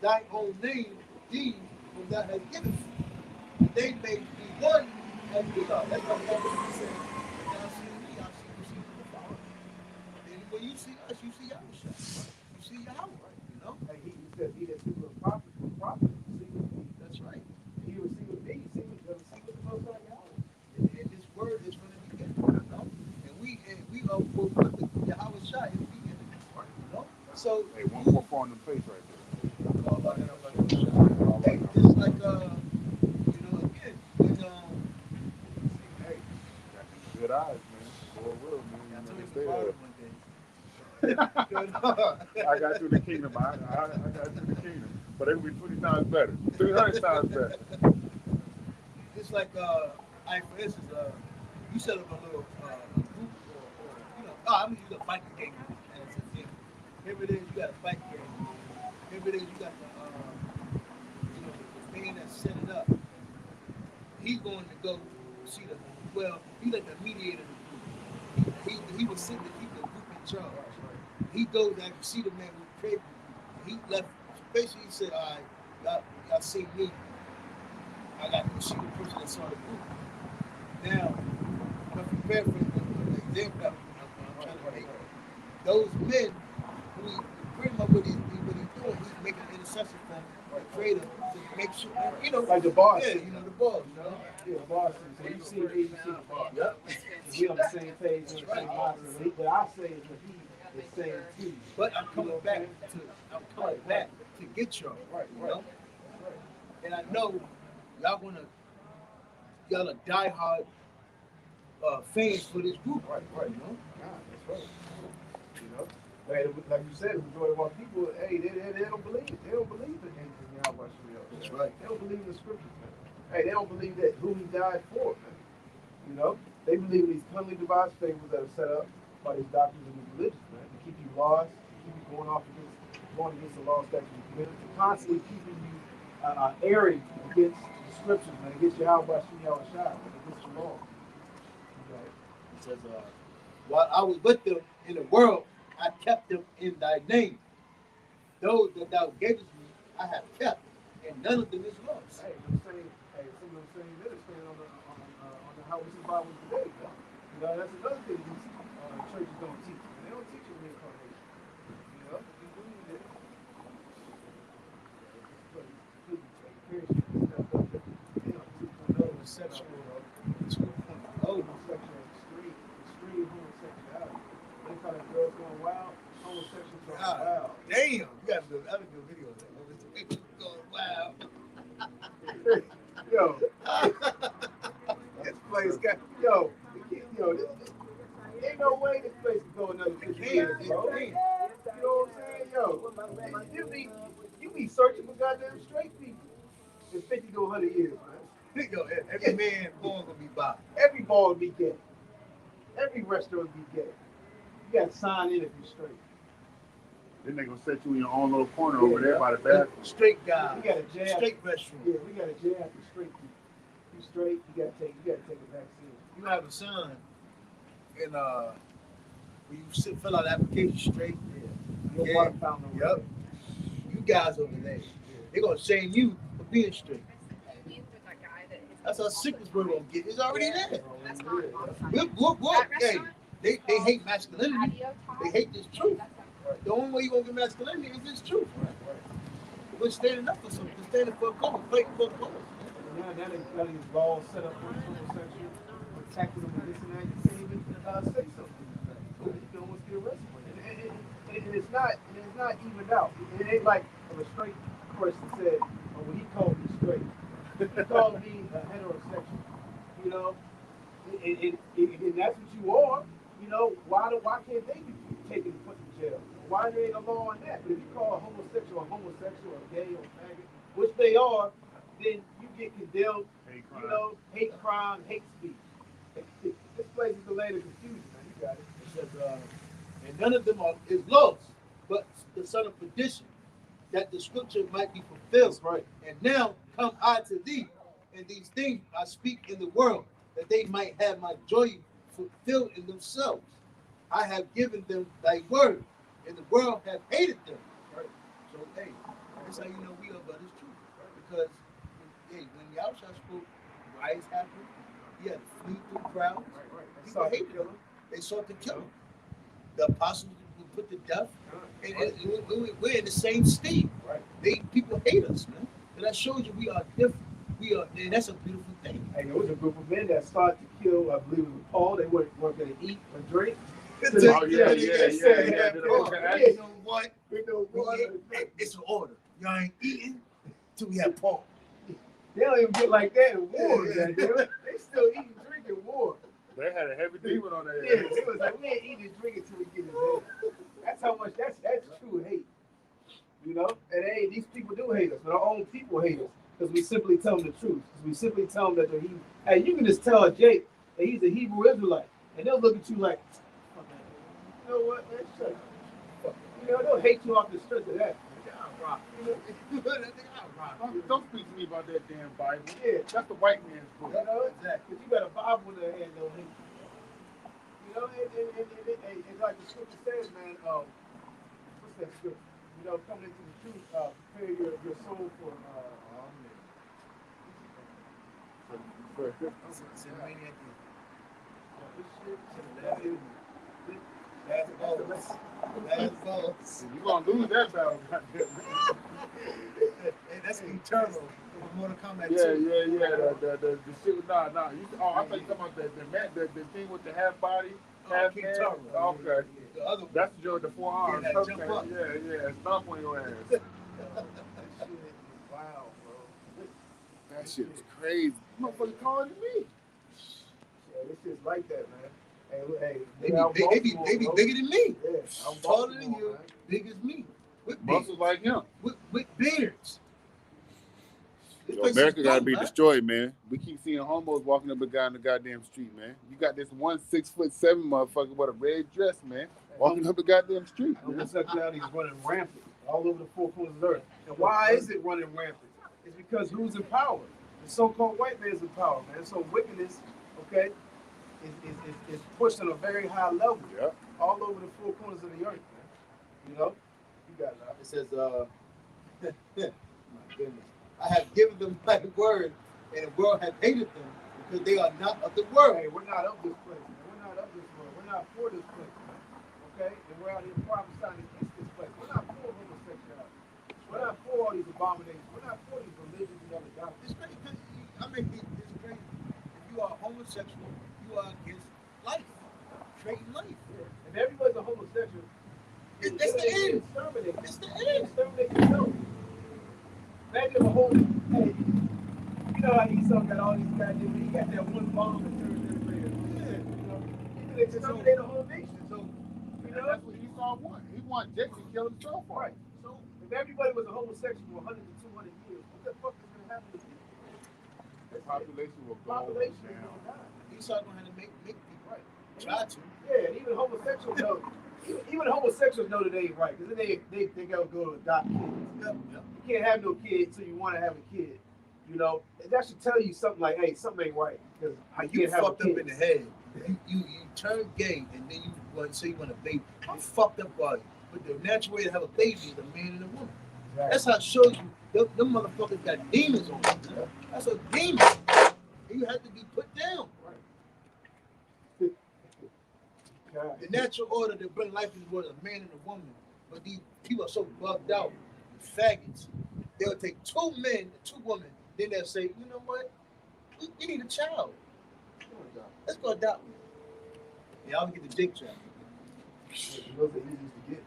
thy own name these whom thou hast given me. And they may be one as we are. That's what God said. Y'all see me, y'all see the Father. And when you see us, you see Yahweh. You see Yahweh, you know? And he said, he that seeth the prophet, see with me. That's right. He will see with me, see with the Most High Yahweh. And this word is from the beginning, you know? And we are for the Yahweh Shai in the beginning, you know? So, Hey, 144 on the face right there. hey, just like, you know, again, when, Hey, got some good eyes, man. Boy, will, man. I You told know, you they the say bottom that. one day. I got through the kingdom. I got through the kingdom. But it would be 20 times better. 300 times better. It's like, I, for instance, you set up a little group or, you know, I'm going to use a biker gang as an example. Here it is, you got a bike gang. Here it is, you got the, you know, the man that set it up. He's going to go see the, well, he's like the mediator of the group. He was sent to keep the group in charge. He goes and see the man who created the group. He left, basically he said, all right, y'all see me. I got to see the person that saw the group. Now, if you paraphrase the example I'm trying to make, those men who pretty much what he's doing, he's making an intercession for the creator to make sure, you know, Like the boss. yeah, you know, the boss, you know. Yeah, the boss. So you see me, you see the boss. Yep. We on the same page, on the same line. What I say is what he is saying to you. But I'm coming back to get y'all, Right, you know. And I know y'all are diehard fans for this group, Right. you know. Nah, that's right. You know, like you said, the majority of our people, hey, they don't believe it. They don't believe in Yahweh Shemel. That's right. They don't believe in the scriptures, man. Hey, they don't believe that who he died for, man. You know, they believe in these cunningly devised fables that are set up by these doctors and these religions, man, to keep you lost, keep you going against the law, statutes, and commandments, to constantly keeping you erring against the scriptures, man, against Yahweh Shemel and Shai, against the law. It says, while I was with them in the world, I kept them in thy name. Those that thou gavest me, I have kept, and none of them is lost. Hey, some of the same ministers stand on the how we see Bible today. You know, that's another thing these churches don't teach. They don't teach you reincarnation. You know, you believe it. Homosexual 2.0. Extreme homosexuality. They call it girls going wild. Homosexuals going wild. Damn, you got a good video of that. Going wild. Yo, this place got ain't no way this place can go another 50 years, bro. You know what I'm saying? Yo, you be searching for goddamn straight people in 50 to 100 years, man. Yo, every man born gonna be bi. Every ball would be gay. Every restaurant would be gay. You got to sign in if you're straight. Then they gonna set you in your own little corner over there by the bathroom. Straight guy. We got a jab. Straight restroom. Yeah, we got a jab for straight people. You straight, you gotta take a vaccine. You have a son, and when you fill out the application straight, Your water fountain over yep. You guys over there, they're gonna shame you for being straight. That's how sickness we're gonna get. It's already there. Hey, they hate masculinity. They hate this truth. The only way you're gonna get masculinity is this truth. We're standing up for something. We're standing for a cause, fighting for a cause. Now that is laws set up for homosexual, protecting them and this and that. You can't even say something. You can almost get arrested for it. And it's not evened out. It ain't like a straight person said, or when he called me straight, he called me heterosexual. You know, and that's what you are. You know, why can't they be taken and put in jail? Why there ain't a law on that? But if you call a homosexual or gay or faggot, which they are, then you get condemned. You know, hate crime, hate speech. place is the land of confusion, man. You got it. It says, and none of them is lost, but the son of perdition, that the scripture might be fulfilled. That's right. And now come I to thee, and these things I speak in the world, that they might have my joy fulfilled in themselves. I have given them thy word, and the world have hated them. Right. So hey, that's how you know we are but it's true. Right? Because hey, when Yahusha spoke, riots happened. He had to flee through crowds. Right. People hated him. They sought to kill him. The apostles were put to death. And we're in the same state. Right. People hate us, man. And that shows you we are different. And that's a beautiful thing. Hey, there was a group of men that started to kill, I believe it was Paul. They weren't going to eat or drink. Oh, yeah. You know what? It's an order. Y'all ain't eating till we have Paul. They don't even get like that in war. Yeah. They still eat and drink in war. They had a heavy demon on their Yeah, head. it was like, we ain't eating and drinking until we get his head. That's how much, that's true hate. You know? And hey, these people do hate us, but our own people hate us. Because we simply tell them the truth. Because we simply tell them that they're Hebrew. Hey, you can just tell Jake that he's a Hebrew Israelite. And they'll look at you like, oh, man, you know what, man, shut up. You know, they'll hate you off the strength of that. Don't speak to me about that damn Bible. Yeah. That's the white man's book. You know, exactly. Because you got a Bible in their hand, they'll hate you. You know, and like the scripture says, man, what's that scripture? You know, coming into the truth, prepare your soul for You gonna lose that battle. And that's eternal. Mortal Kombat. Yeah. The shit with nah. I thought you talking about the thing with the half body, half man. Okay. The other one. That's the 4 arms. Yeah, Okay. jump up. Yeah. Stomp on your ass. wow, bro. That shit is crazy. Motherfucker calling me. Yeah, this shit's like that, man. Hey, They be bigger than me. Yeah, I'm Taller than you, man. Big as me. With Muscles like him. With beards. Yo, America gotta be destroyed, man. We keep seeing homos walking up a guy in the goddamn street, man. You got this 6'7" motherfucker with a red dress, man, walking up the goddamn street. Homosexuality is running rampant all over the four corners of the earth. And why is it running rampant? It's because who's in power? The so-called white man is in power, man. So wickedness, okay, is pushed on a very high level, all over the four corners of the earth, man. You know, you got it. It says, my goodness. I have given them my word, and the world has hated them because they are not of the world. Hey, we're not of this place, man. We're not of this world. We're not for this place, man. Okay? And we're out here prophesying against this place. We're not for homosexuality. We're not for all these abominations. We're not for these religions and other doctrines. It's crazy because, it's crazy. If you are homosexual, you are against life, trading life. Yeah. If everybody's a homosexual, It's the end. It's the end. Exterminate yourself. Imagine a whole, hey, you know how Esau got all these goddamn, he got that one bomb that turned everybody. Yeah, you know, he could exterminate a whole nation. So, you know, that's what Esau want. He want Jacob to kill himself. Right. So, if everybody was a homosexual 100 to 200 years, what the fuck is going to happen to people? The population will go down. Esau gonna have to make people right. Try to. Yeah, and even homosexuals know. Even homosexuals know that they ain't right because then they gotta go to adopt kids. You can't have no kid until you want to have a kid. You know, and that should tell you something like, hey, something ain't right because you fucked up in the head. You turn gay and then you want to say you want a baby. I'm fucked up body. But the natural way to have a baby is a man and a woman. Right. That's how it shows you. Them motherfuckers got demons on them. Yeah. That's a demon. And you have to be put down. Right. The natural order to bring life into the world is a man and a woman. But these people are so bugged out, faggots. They'll take 2 men and 2 women. Then they'll say, you know what? We need a child. Let's go adopt one. Yeah, I'll get the dick child. Those are easy to get.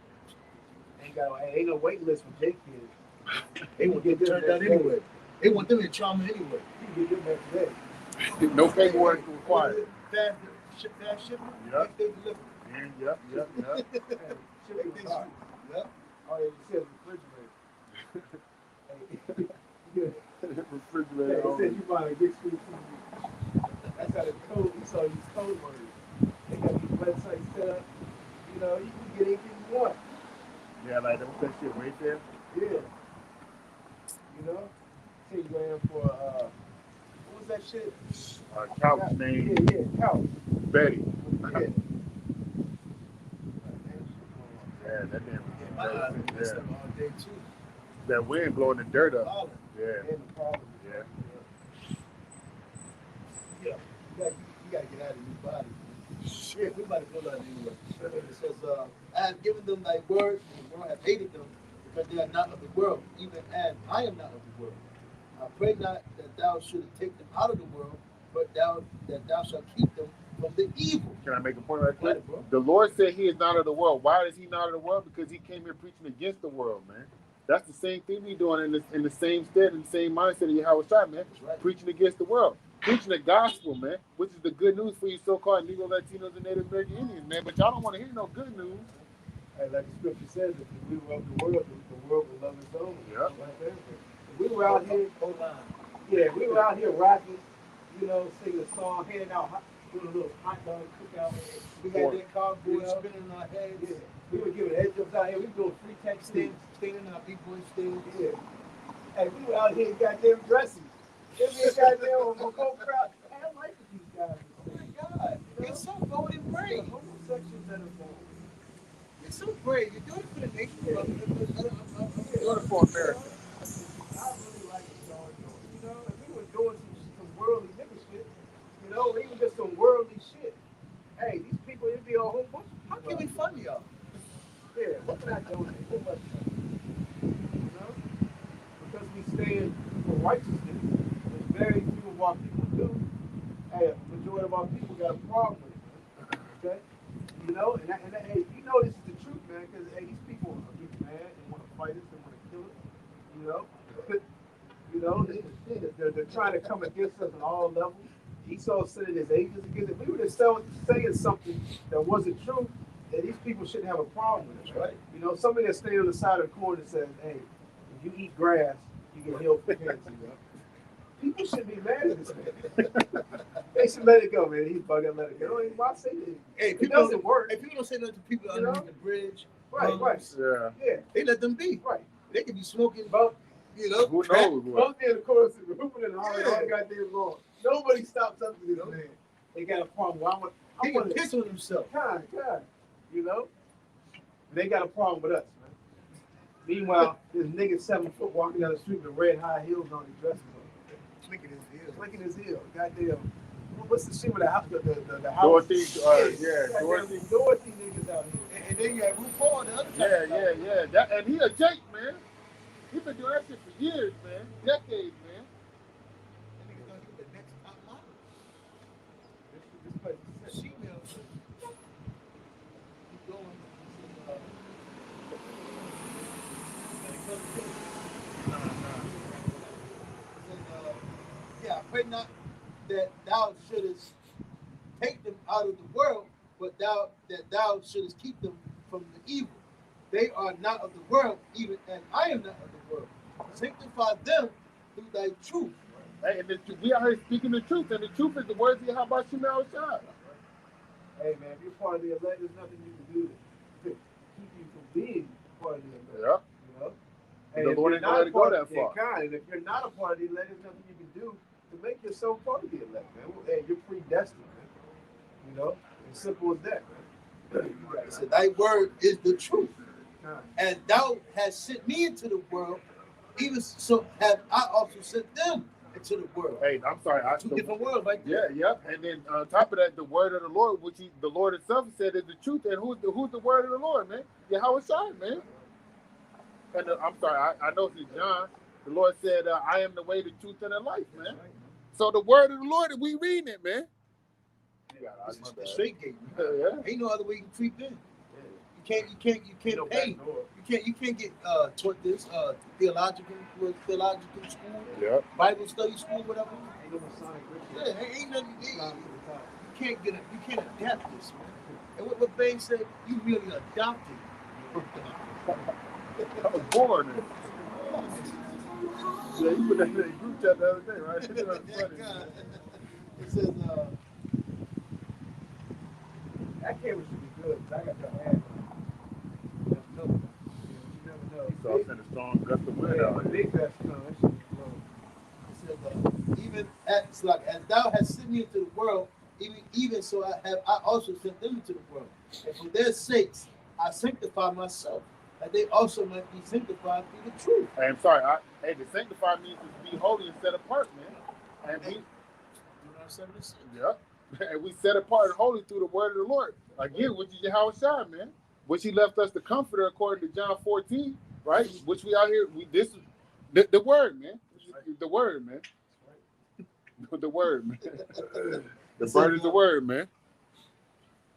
Ain't no wait list for Jake kids. They won't get turned out anyway. They want them in trauma anyway. You can get them back today. No paperwork required. Fast shipping. Yep. They deliver. Yep. Shipping was hot. Yep. Oh, yeah, you said refrigerator. Refrigerator. He said you buy a big screen TV. That's how the code. He saw these code words. that type setup, you know, you can get anything you want. Yeah, like that shit right there. Yeah. You know? 10 grand for what was that shit? Couch name Yeah, couch. Betty. Yeah. Yeah, that damn Yeah, my eyes been messed up all day too. That wind blowing the dirt up. Falling. Yeah. And the problem. Yeah. Yeah, you gotta get out of your body. Shit, we about to go down anyway. It says, I have given them thy word, and the world have hated them, because they are not of the world, even as I am not of the world. I pray not that thou shouldest take them out of the world, but that thou shalt keep them from the evil. Can I make a point right quick? Right, bro. The Lord said he is not of the world. Why is he not of the world? Because he came here preaching against the world, man. That's the same thing we doing in the same stead, in the same mindset of Yahweh Shai, man. Right. Preaching against the world. Preaching the gospel, man, which is the good news for you so-called Negro, Latinos, and Native American Indians, man. But y'all don't want to hear no good news. Hey, like the scripture says, if we were of the world would love its own. Yeah. Right there. We were out here, Hold on. yeah, we were out here rocking, you know, singing a song, handing out, doing a little hot dog cookout. We had that cardboard spinning in our heads. Yeah. We were giving head jobs out here. We were doing free text things. Staying in our B-boy stage. Yeah. Hey, we were out here in goddamn dresses. Give me a goddamn Moco crowd. Hey, I like what these guys are Oh saying. my God. You're so bold and brave. The homosexuals that are born. You're so brave. You're doing it for the nation, brother. Doing it for America. I really like what y'all doing. You know, if we were doing some worldly nigga shit, you know, even just some worldly shit. Hey, these people, it'd be a whole bunch of How can we fund y'all? Yeah, what can I donate? Too much. You know? Because we stand for righteousness, which very few of our people do. Hey, the majority of our people got a problem with it. Okay? You know, and hey, you know this is the truth, man, because hey, these people get mad and want to fight us and want to kill us. You know? You know, they're trying to come against us on all levels. Esau sending his agents against it. If we were just saying something that wasn't true, then these people shouldn't have a problem with it, right? You know, somebody that's standing on the side of the corner says, hey, if you eat grass, you get healed from cancer, you know? People should be mad at this man. They should let it go, man. He's bugging, let it go. Why say that? Hey, It doesn't work. If people don't say nothing to people You know? underneath the bridge, Right. Yeah. Yeah, they let them be. right. They could be smoking, Both, you know, Who crack. knows what? both in the chorus and hooping and hollering all goddamn long. Nobody stops up to this man. They got a problem. Well, I He want can to piss on himself. God, you know? They got a problem with us, man. Meanwhile, this nigga 7 foot walking down the street with red high heels on his dresses on. Slinking his heels. Flicking his heel. Goddamn. What's the shit with the house? The house? Dorothy, Goddamn Dorothy. Dorothy niggas out here. And then you have RuPaul, the other Yeah. That, and he a Jake, man. He been doing that shit for years, man. Decades, man. That nigga's gonna get the next top model. This place is sick. She-male. Keep going. Yeah, I pray not that thou shouldest take them out of the world, but that thou shouldest keep them from the evil. They are not of the world, even as I am not of the world. Sanctify them through thy truth. Hey, and we out here speaking the truth, and the truth is the words of Yahweh Shemel Shai. Hey man, if you're part of the elect, there's nothing you can do to keep you from being part of the elect. Yeah. You know? The And if Lord you're ain't gonna not let it go part that of far. kind, and if you're not a part of the elect, there's nothing you can do to make yourself part of the elect, man. Hey, you're predestined, man. You know? As simple as that, man. It said, thy word is the truth. Kind. And thou hast sent me into the world, even so have I also sent them into the world. Hey, I'm sorry. Two different worlds, right there. Yeah, yep. And then on top of that, the word of the Lord, which the Lord himself said is the truth. And who's the word of the Lord, man? Yahweh Shai, man. And I'm sorry, I know it's John. The Lord said, I am the way, the truth, and the life, man. So the word of the Lord, we reading it, man. It's a straight gate. Yeah. Ain't no other way you can creep in. You can't pay. You can't get taught this theological school, Yeah. Bible study school, whatever. Ain't no Masonic ritual. Yeah, ain't nothing. Islam to the top. You can't adapt this, man. And what Bang said, you really adopted. I was born. Yeah, you put that in the group chat the other day, right? It was funny. It says, That camera should be good. 'Cause I got your hand. You never know. You never know. So I'm sending a strong gust of wind out here. Big gust coming. That should be good. It says, even as like as thou hast sent me into the world, even so I also sent them into the world. And for their sakes I sanctify myself, that they also might be sanctified through the truth. Hey, I'm sorry. Hey, to sanctify means to be holy and set apart, man. And we, You know what I'm saying? Listen. yeah, and we set apart and holy through the word of the Lord. Again, which is Yahweh Shai, man. Which He left us the Comforter, according to John 14, right? Which we out here. This is the word, man. The word, man. The word, man. The word is the word, man.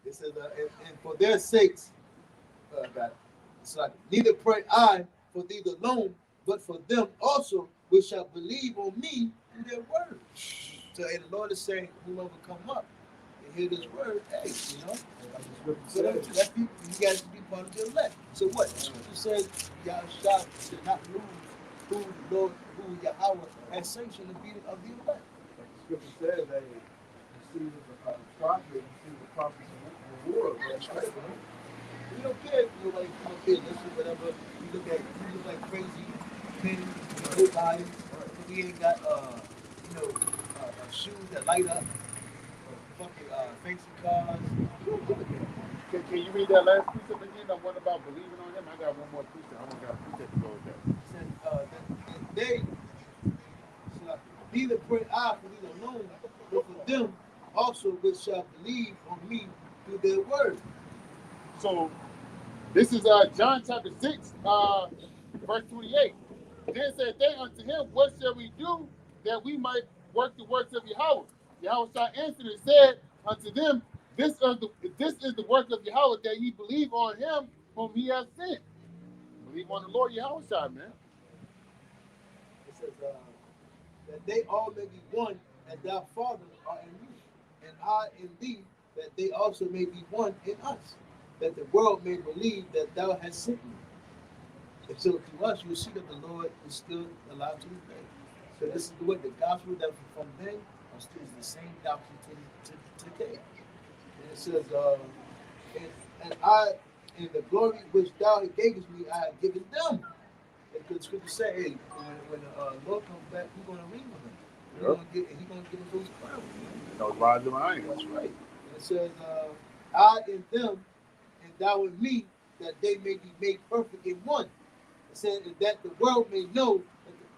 It says, and for their sakes, God, it's like, neither pray I for thee alone, but for them also which shall believe on me in their word. So and the Lord is saying, whoever come up and hear this word, hey, you know, so that people, you guys be part of the elect. So what? The scripture says, Yahshua should not lose who the Lord, who Yahweh has sanctioned to be of the elect. Like the scripture says, hey, you see the prophet, you see the prophets of the world. That's right, man. You don't care if you like, you don't care, listen, whatever. You look like crazy men, whole body. He ain't got, shoes that light up, fucking fancy cars. You don't give a damn. Can you read that last precept again? The one about believing on Him. I got one more precept. I don't got a precept to go with that. Said, that they neither pray I for these alone, but for them also which shall believe on me through their word. So this is John chapter 6, verse 28. Then said they unto him, what shall we do that we might work the works of Yahweh? Yahweh answered and said unto them, this is the work of Yahweh, that ye believe on Him whom He has sent. Believe on the Lord Yahweh, man. It says that they all may be one, as thou, Father, are in me, and I in thee, that they also may be one in us, that the world may believe that thou hast sent me. And so to us, you see that the Lord is still alive to this day. So this is the way the gospel that from then are still the same doctrine to today. And it says, and I, in the glory which thou gavest me, I have given them. Because the scripture say, hey, when the Lord comes back, he's going to reign with him. He's going to give us those crowns. Those rods of iron. That's right. And it says, I in them, and thou in me, that they may be made perfect in one. It says that the world may know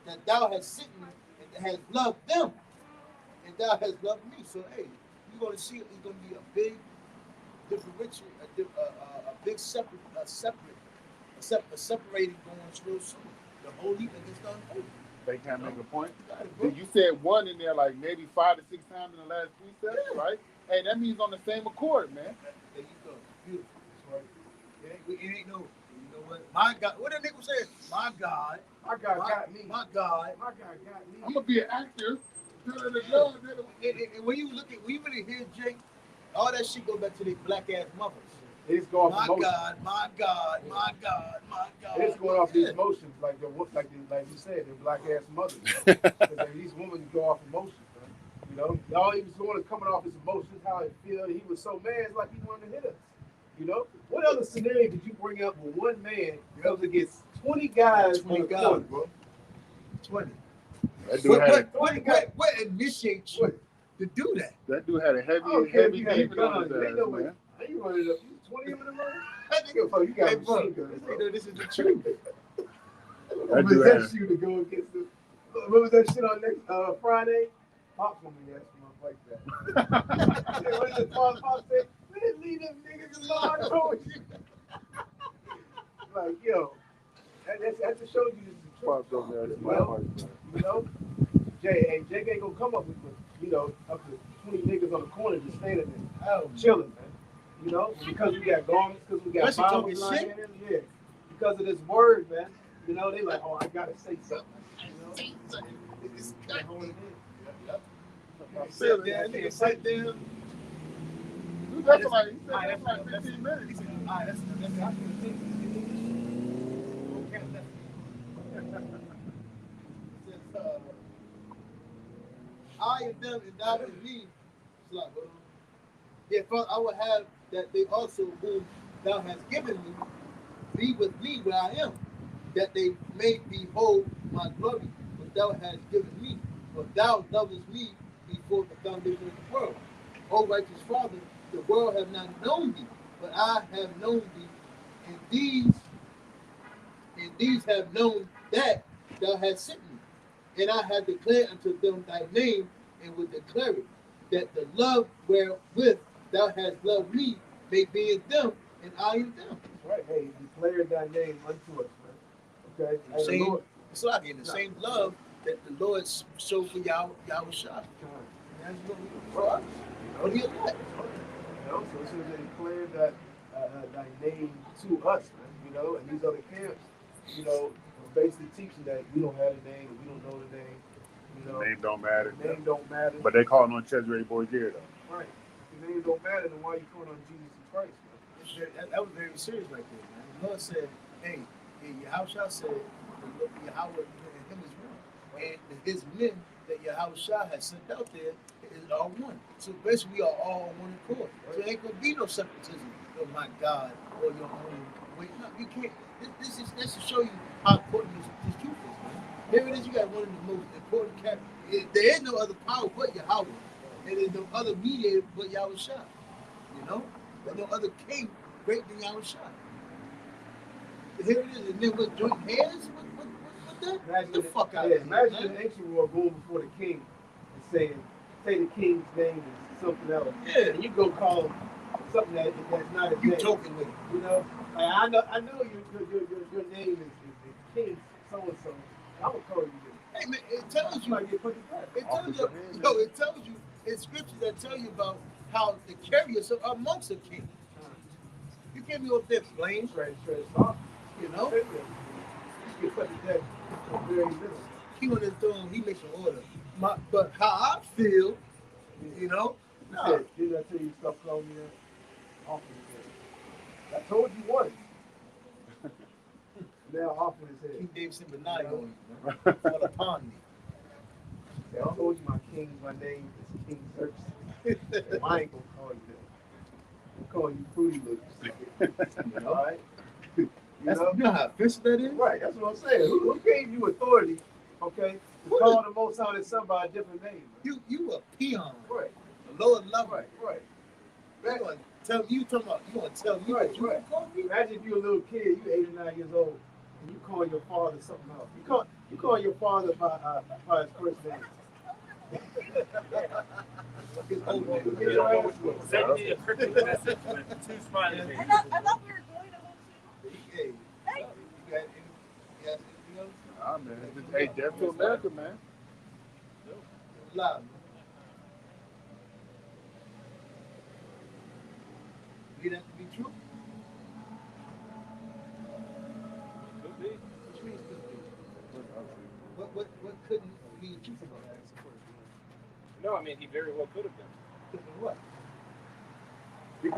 that thou hast sent me and hast loved them, and thou hast loved me. So hey, you're going to see it's going to be a big differential, a big separating going real soon. The holy against the unholy. They can't make a point. You said one in there like maybe 5 to 6 times in the last precept, right? Hey, that means on the same accord, man. There you go. Beautiful. It ain't no. You know what? My God. What that nigga said? My God. My God got me. My God. My God got me. I'm gonna be an actor. And when you really hear Jake, all that shit go back to their black ass mothers. It's going my off God, my God, my God, my God. It's going off these emotions, like you said, the black ass mothers. Because these women go off emotions, man. You know, y'all he was going coming off his emotions, how he feel. He was so mad, it's like he wanted to hit us. You know, what other scenario did you bring up with one man goes against 20 guys? 20 guys, bro. 20. That dude had what initiates you to do that? That dude had a heavy demon on his ass, man. You running up 20 of them in a row? You got a machine gun, bro. This is the truth. What was that shoe to go against the? What was that shit on next Friday? Pop's gonna be asking my like that. What did Pop say? Man, leave them niggas alone. I told you. Like, yo, that just shows you the truth. You know, Jay ain't gonna come up with, up to 20 niggas on the corner just standing there, chilling, man. You know, because we got garments, because we got Bibles lying in, yeah. Because of this word, man. You know, they like, oh, I gotta say something. You know, it's holding in. Sit there, nigga, sit there. That's like 15 minutes. All right, that's I can think. I and them and thou and me. It's like, yeah, Father, I will have that they also whom thou hast given me be with me where I am, that they may behold my glory, which thou hast given me. For thou lovest me before the foundation of the world. O righteous Father, the world have not known thee, but I have known thee, and these have known that thou hast sent me. And I have declared unto them thy name, and will declare it, that the love wherewith thou hast loved me may be in them, and I in them. That's right. Hey, declare thy name unto us, man. Okay? The same, it's like in the same love that the Lord showed for Yahweh Shai. That's what for us. For the elect. So it says they declared that thy name to us, man. You know, and these other camps, you know, are basically teaching that we don't have a name, we don't know the name. You know, The name don't matter. The name don't matter. But they calling on Cesare Borgia though. Right. The name don't matter, then why are you calling on Jesus Christ, man? That was very serious right there, man. The Lord said, hey, Yahweh said, Yahweh and him is one. And his men that Yahweh has sent out there is all one. So basically we are all on one accord. So there ain't gonna be no separatism. Oh my God, or your own. Wait, no, you can't. This to show you how important this truth is, man. Here it is, you got one of the most important characters. There is no other power but Yahweh. And there's no other mediator but Yahweh Shai. You know? There's no other king greater than Yahweh Shai. Here it is, and then with joint hands with that? Imagine Get the fuck out of here. Imagine an ancient world going before the king and saying, say the king's name is something else. Yeah. And you go call something that's not a You name. joking with it. You know? Like, I know your name is King so and so. I would call you this. Hey man, it tells you. It tells you in scriptures that tell you about how to carry yourself amongst a king. You can't be up there playing, you know. You put to death for very little. He on his throne, he makes an order. But how I feel, you know. No. Didn't I tell you stop calling me that? I told you once. Now off with his head. King David said, but now you fall upon me. I told you my name is King Xerxes. I ain't gonna call you that. I'm calling you Fruity Loops. You know? All right? You know how offensive that is? Right, that's what I'm saying. Who gave you authority, okay, to call the Most High and Son by a different name? You a peon. Right. A lower level. Right. You gonna tell me, you gonna tell me Right, what you right. call me? Imagine if you're a little kid, you're 8 or 9 years old, and you call your father something else. You call your father by his first name. His old name. Send me a cryptic message with 2 smiley faces. I thought we were going to Hey, you got anything else? Nah, man. Hey, death to America, man. Loud. Need that to be true? Could be. Which means could be. What couldn't be truth about that? No, I mean, he very well could have been. Could have been what? He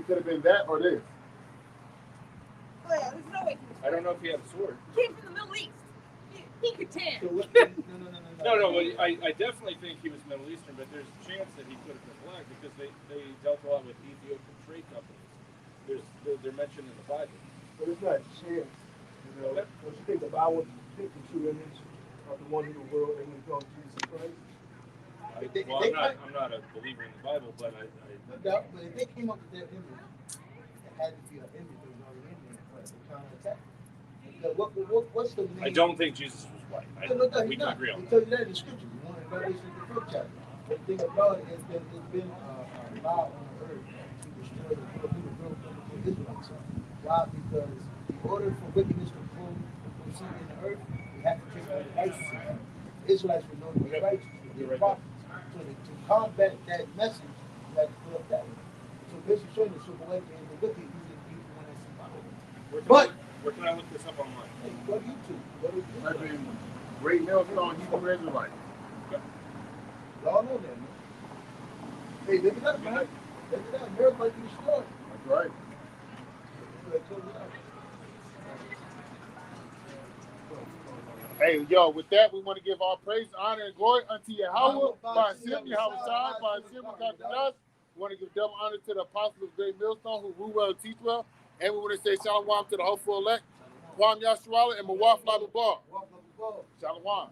could have been that or this. Oh, yeah, there's no way. I don't know if he had a sword. He came from the Middle East. He could tan. So what? No, well, I definitely think he was Middle Eastern, but there's a chance that he could have been black because they dealt a lot with Ethiopian trade companies. They're mentioned in the Bible. But it's not a chance. You know, when you think of our pick the true image of the one in the world that we call Jesus Christ. I'm not a believer in the Bible, but I No doubt, but if they came up with that image, it had to be an image that was already in there for the counterattack. What's the name? I don't think Jesus was white. We can agree on They that. tell you that in the scripture. You want to Revelation the 4th chapter. The thing about it is that there's been a law on the earth to destroy the world. People don't come before Israelites. Why? Because in order for wickedness to proceed in the earth, we have to take out righteousness. Israelites were known to be righteous. They're prophets. So to combat that message, you have to put up that one. So basically showing the super wicked and the wicked, he's the one that's in power. Where can I look this up online? Hey, go to YouTube. Go to Type YouTube. in Great Millstone Hebrew Israelite. Y'all know that, man. Hey, look it up, man. Look it up. Miracle might be destroyed. That's right. So they told you that. Hey, yo, with that, we want to give all praise, honor, and glory unto Yahweh, by Hashem, Yahweh Shai, by Hashem, God to us. We want to give double honor to the apostles of Great Millstone who rule well and teach well. And we want to say shalom to the hopeful elect, Kwam Yasharala and Mawaf Lababar. Shalom.